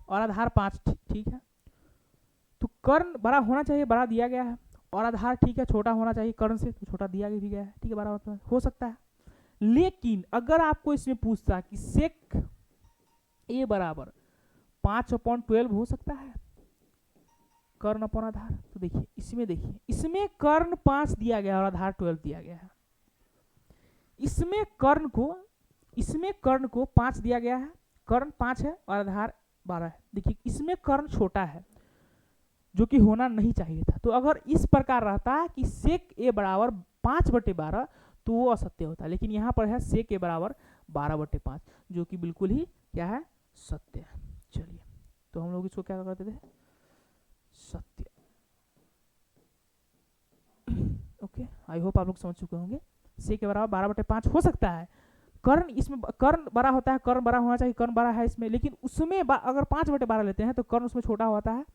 और आधार 5, ठीक है। तो कर्ण बड़ा होना चाहिए, बड़ा दिया गया है, और आधार ठीक है छोटा होना चाहिए कर्ण से, तो छोटा दिया भी गया है, ठीक है, 12 हो सकता है। लेकिन अगर आपको इसमें पूछता कि सेक ए बराबर 5/12 हो सकता है, कर्ण अपॉन आधार, तो देखिए इसमें कर्ण 5 दिया गया और आधार 12 दिया गया है, इसमें कर्ण को 5 दिया गया है, कर्ण 5 है और आधार 12 है। देखिए इसमें कर्ण छोटा है जो कि होना नहीं चाहिए था, तो अगर इस प्रकार रहता कि सेक ए बराबर 5/12 तो वो असत्य होता, लेकिन यहाँ पर है सेक ए बराबर 12/5 जो कि बिल्कुल ही क्या है, सत्य है। चलिए तो हम लोग इसको क्या करते थे, सत्य ओके, आई होप आप लोग समझ चुके होंगे। c के बराबर 12/5 हो सकता है। कर्ण इसमें कर्ण बड़ा होता है, कर्ण बड़ा होना चाहिए, कर्ण बड़ा है इसमें, लेकिन उसमें अगर 5/12 लेते हैं तो कर्ण उसमें छोटा होता है,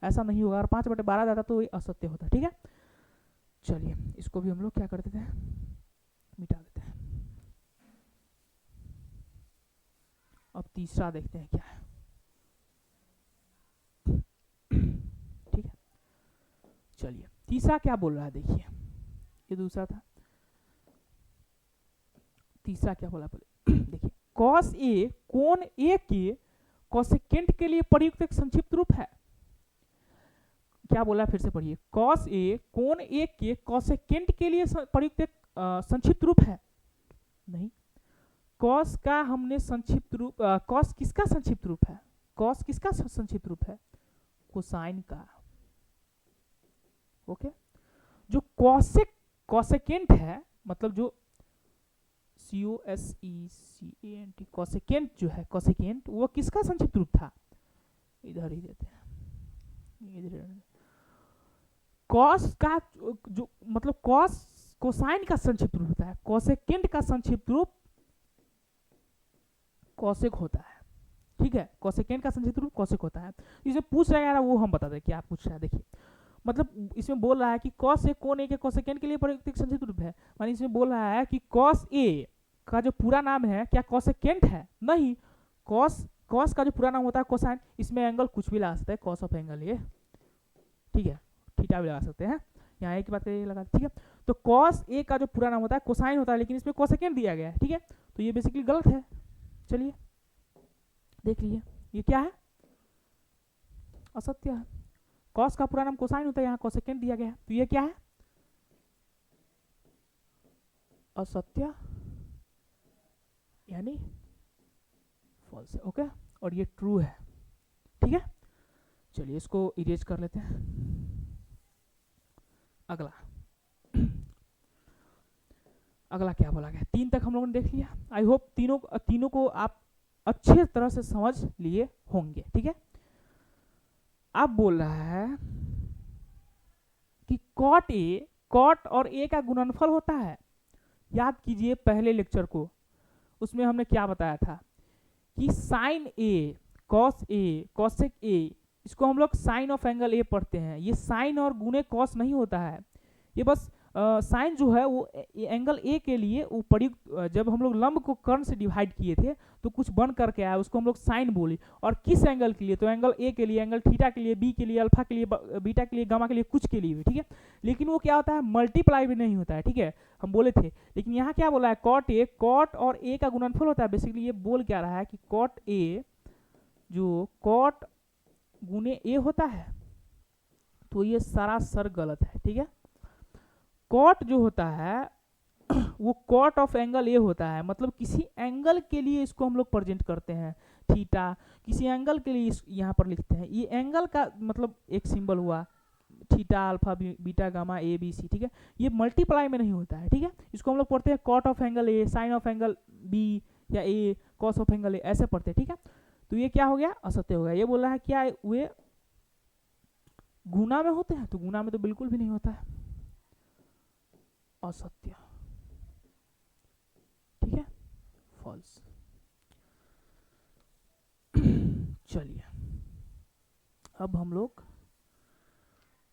ऐसा नहीं होगा। अगर 5/12 जाता तो ये असत्य होता है। ठीक है, चलिए इसको भी हम लोग क्या कर देते हैं, मिटा देते हैं। अब तीसरा देखते हैं क्या है। ठीक है, चलिए तीसरा क्या बोल रहा है, देखिए ये दूसरा था, तीसरा क्या बोला बोले देखिए, cos A कोण A के कोसेकेंट के लिए प्रयुक्त एक संक्षिप्त रूप है। क्या बोला फिर से पढ़िए, cos A कोण A के कोसेकेंट के लिए प्रयुक्त एक संक्षिप्त रूप है। नहीं, cos का हमने संक्षिप्त रूप, cos किसका संक्षिप्त रूप है, cos किसका संक्षिप्त रूप है, कोसाइन का। ओके, जो कोसेकेंट है, मतलब जो COSECANT कोसेकेंट जो है, कोसेकेंट वो किसका संक्षिप्त रूप था, इधर ही देते हैं, इधर कॉस का जो मतलब कॉस कोसाइन का संक्षिप्त रूप होता है, कोसेकेंट का संक्षिप्त रूप कोसेक होता है। ठीक है, कोसेकेंट का संक्षिप्त रूप कोसेक होता है। इसमें पूछ रहा है वो हम बता दें क्या पूछ रहा है। देखिए मतलब इसमें बोल रहा है कि कॉस ए कोण ए के कोसेकेंट के लिए प्रयुक्त संक्षिप्त रूप है, मानी इसमें बोल रहा है कि कॉस ए का जो पूरा नाम है क्या कोसेकेंट है, नहीं, कॉस का जो पूरा नाम होता है कोसाइन, इसमें एंगल कुछ भी लगा सकते हैं, कॉस ऑफ एंगल ये, ठीक है, थीटा भी लगा सकते हैं, यहाँ एक बात करिए लगा, ठीक है। तो कॉस ए का जो पूरा नाम होता है कोसाइन होता है, लेकिन इसमें कोसेकेंट दिया गया है। ठीक है, तो ये बेसिकली गलत है। चलिए देख लीजिए, ये क्या है, असत्य है। कॉस का पूरा नाम कोसाइन होता है, यहाँ कोसेकेंट दिया गया है, तो ये क्या है, असत्य, यानी फॉल्स है। ओके, और ये ट्रू है। ठीक है, चलिए इसको इरेज कर लेते हैं। अगला अगला क्या बोला गया, 3 तक हम लोगों ने देख लिया। आई होप तीनों को आप अच्छे तरह से समझ लिए होंगे। ठीक है, अब बोल रहा है कि कॉट और ए का गुणनफल होता है। याद कीजिए पहले लेक्चर को, उसमें हमने क्या बताया था कि sine A, cos A, cosec A, इसको हम लोग साइन ऑफ एंगल ए पढ़ते हैं। ये साइन और गुणे कॉस नहीं होता है, ये बस साइन जो है वो एंगल ए के लिए वो प्रयुक्त, जब हम लोग लंब को कर्ण से डिवाइड किए थे तो कुछ बन करके आया, उसको हम लोग साइन बोले। और किस एंगल के लिए, तो एंगल ए के लिए, एंगल थीटा के लिए, बी के लिए, अल्फा के लिए, बीटा के लिए, गामा के लिए, कुछ के लिए भी। ठीक है, लेकिन वो क्या होता है, मल्टीप्लाई भी नहीं होता है। ठीक है, हम बोले थे, लेकिन यहाँ क्या बोला है, कॉट और ए का गुणनफल होता है। बेसिकली ये बोल क्या रहा है कि कॉट ए जो कॉट गुने ए होता है, तो ये सरासर गलत है। ठीक है, कॉट जो होता है वो कॉट ऑफ एंगल ए होता है, मतलब किसी एंगल के लिए इसको हम लोग प्रेजेंट करते हैं, थीटा किसी एंगल के लिए यहाँ पर लिखते हैं। ये एंगल का मतलब एक सिंबल हुआ, थीटा, अल्फा, बीटा, गामा, ए, बी, सी। ठीक है, ये मल्टीप्लाई में नहीं होता है। ठीक है, इसको हम लोग पढ़ते हैं cot of angle A, sine of angle B या A, cos of angle A, ऐसे पढ़ते हैं। ठीक है, तो ये क्या हो गया, असत्य हो गया। ये बोल रहा है क्या वे गुना में होते हैं, तो गुना में तो बिल्कुल भी नहीं होता है, असत्य। ठीक है, फॉल्स। चलिए अब हम लोग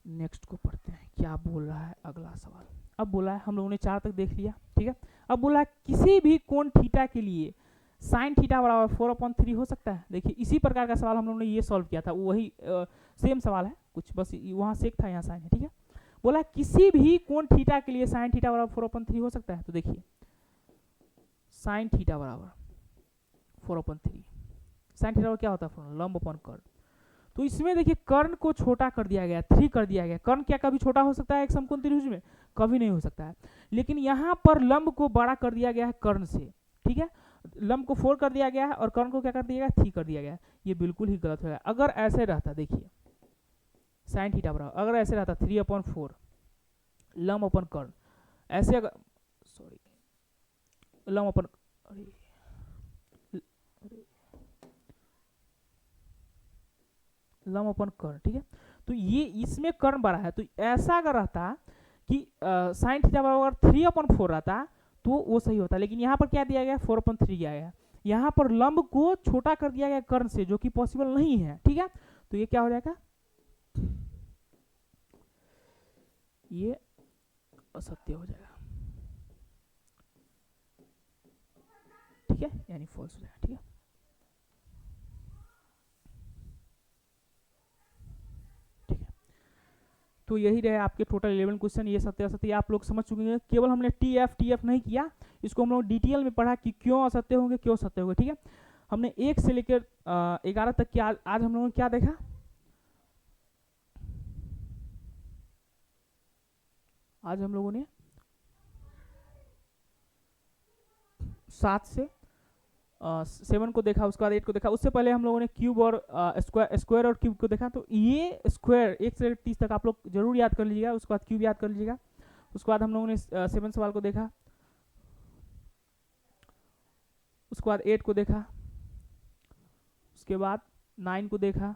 नेक्स्ट को पढ़ते हैं, क्या बोल रहा है अगला सवाल। अब बोला है, हम लोगों ने 4 तक देख लिया। ठीक है, अब बोला है किसी भी कोण थीटा के लिए साइन थीटा बराबर 4/3 हो सकता है। देखिए इसी प्रकार का सवाल हम लोगों ने ये सॉल्व किया था, वही सेम सवाल है कुछ, बस वहाँ सेक था, यहाँ साइन है। ठीक है, बोला किसी भी कोण थीटा के लिए साइन थीटा बराबर 4/3 हो सकता है। तो देखिए साइन थीटा बराबर 4/3, साइन थीटा बराबर क्या होता है, लंब अपॉन कर्ण। तो इसमें देखिए कर्ण को छोटा कर दिया गया, 3 कर दिया गया। कर्ण क्या कभी छोटा हो सकता है एक समकोण त्रिभुज में, कभी नहीं हो सकता है। लेकिन यहाँ पर लंब को बड़ा कर दिया गया है कर्ण से। ठीक है, लंब को 4 कर दिया गया है और कर्ण को क्या कर दिया गया, 3 कर दिया गया है। ये बिल्कुल ही गलत होगा। अगर ऐसे रहता, देखिए साइन थीटा बराबर अगर ऐसे रहता 3/4 लंब अपन कर्ण, ऐसे अगर सॉरी लंब अपन लंब अपन कर्ण। ठीक है, तो ये इसमें कर्ण बड़ा है, तो ऐसा अगर रहता कि साइन थीटा बराबर 3/4 रहता तो वो सही होता, लेकिन यहाँ पर क्या दिया गया 4/3 दिया गया। यहाँ पर लंब को छोटा कर दिया गया कर्ण से, जो कि पॉसिबल नहीं है, ठीक है। तो ये क्या हो जाएगा, ये असत्य हो जाएगा, ठीक है, यानी फॉल्स हो जाएगा, ठीक है। ठीक है, तो यही रहे आपके टोटल 11 क्वेश्चन। ये सत्य असत्य आप लोग समझ चुके हैं। केवल हमने टी एफ नहीं किया, इसको हम लोग डिटेल में पढ़ा कि क्यों असत्य होंगे, क्यों सत्य होंगे, ठीक है। हमने 1 से लेकर 11 तक की आज हम लोगों ने क्या देखा, आज हम लोगों ने 7 से 7 को देखा, उसके बाद 8 को देखा। उससे पहले हम लोगों ने क्यूब और स्क्वायर और क्यूब को देखा। तो ये स्क्वायर 1 से 30 तक आप लोग जरूर याद कर लीजिएगा, उसके बाद क्यूब याद कर लीजिएगा। उसके बाद हम लोगों ने 7 सवाल को देखा, उसके बाद 8 को देखा, उसके बाद 9 को देखा,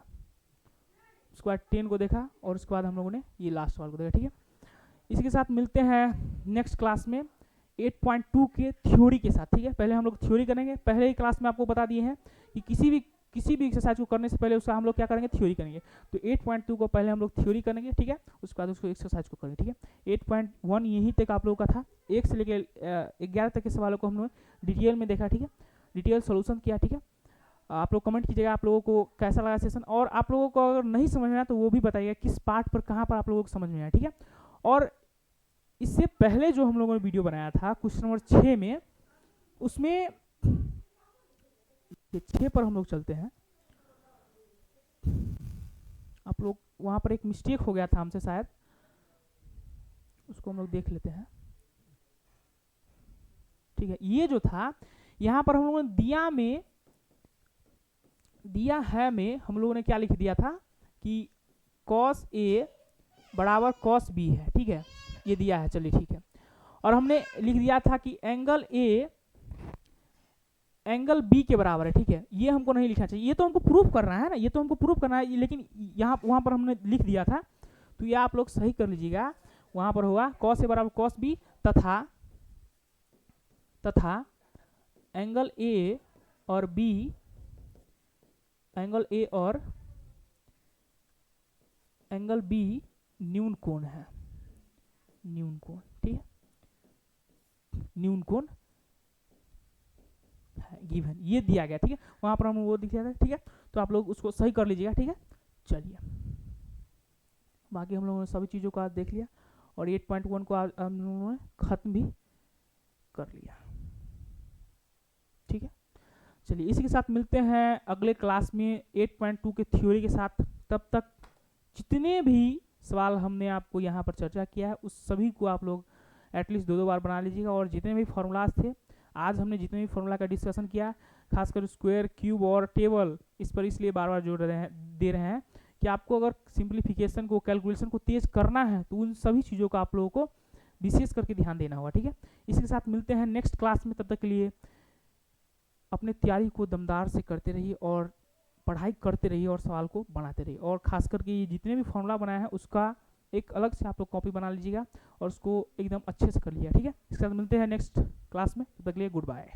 उसके बाद 10 को देखा, और उसके बाद हम लोगों ने ये लास्ट सवाल को देखा, ठीक है। इसी के साथ मिलते हैं नेक्स्ट क्लास में 8.2 के थ्योरी के साथ, ठीक है। पहले हम लोग थ्योरी करेंगे। पहले ही क्लास में आपको बता दिए हैं कि किसी भी एक्सरसाइज को करने से पहले उसका हम लोग क्या करेंगे, थ्योरी करेंगे। तो 8.2 को पहले हम लोग थ्योरी करेंगे, ठीक है, उसके बाद उसको एक्सरसाइज को करेंगे, ठीक है। 8.1 यहीं तक आप लोगों का था, 1 से लेकर 11 तक के सवालों को हम लोग डिटेल में देखा, ठीक है, डिटेल सोल्यूशन किया, ठीक है। आप लोग कमेंट कीजिएगा आप लोगों को कैसा लगा सेशन, और आप लोगों को अगर नहीं समझ में आया तो वो भी बताइएगा किस पार्ट पर कहाँ पर आप लोगों को समझ में आया, ठीक है। और इससे पहले जो हम लोगों ने वीडियो बनाया था क्वेश्चन नंबर 6 में, उसमें 6 पर हम लोग चलते हैं। आप लोग वहां पर एक मिस्टेक हो गया था हमसे शायद, उसको हम लोग देख लेते हैं, ठीक है। ये जो था यहाँ पर हम लोगों ने दिया है में हम लोगों ने क्या लिख दिया था कि cos A बराबर cos B है, ठीक है, ये दिया है, चलिए ठीक है। और हमने लिख दिया था कि एंगल A एंगल B के बराबर है, ठीक है। ये हमको नहीं लिखना चाहिए, ये तो हमको प्रूफ करना है ना, ये तो हमको प्रूफ करना है, लेकिन यहाँ वहाँ पर हमने लिख दिया था, तो ये आप लोग सही कर लीजिएगा। वहाँ पर होगा cos A बराबर cos B तथा एंगल A और B, एंगल A और एंगल B न्यून कोण है, न्यून कोण, ठीक है, न्यून कोण गिवन, ये दिया गया, ठीक है। वहां पर हम वो दिख दिया था, ठीक है। तो आप लोग उसको सही कर लीजिएगा, ठीक है। चलिए, बाकी हम लोगों ने सभी चीज़ों को आज देख लिया और 8.1 को आज हम लोगों ने खत्म भी कर लिया, ठीक है। चलिए, इसी के साथ मिलते हैं अगले क्लास में 8.2 के थ्योरी के साथ। तब तक जितने भी सवाल हमने आपको यहाँ पर चर्चा किया है उस सभी को आप लोग एटलीस्ट 2-2 बार बना लीजिएगा। और जितने भी फॉर्मूलाज थे, आज हमने जितने भी फॉर्मूला का डिस्कशन किया, खासकर स्क्वायर, क्यूब और टेबल, इस पर इसलिए बार बार जोड़ दे रहे हैं कि आपको अगर सिंप्लीफिकेशन को, कैलकुलेशन को तेज करना है तो उन सभी चीज़ों का आप लोगों को विशेष करके ध्यान देना होगा, ठीक है। इसी के साथ मिलते हैं नेक्स्ट क्लास में। तब तक के लिए अपने तैयारी को दमदार से करते रहिए और पढ़ाई करते रहिए और सवाल को बनाते रहिए। और खास करके ये जितने भी फॉर्मूला बनाया है उसका एक अलग से आप लोग कॉपी बना लीजिएगा और उसको एकदम अच्छे से कर लीजिएगा, ठीक है। इसके साथ मिलते हैं नेक्स्ट क्लास में, तब तक के लिए गुड बाय।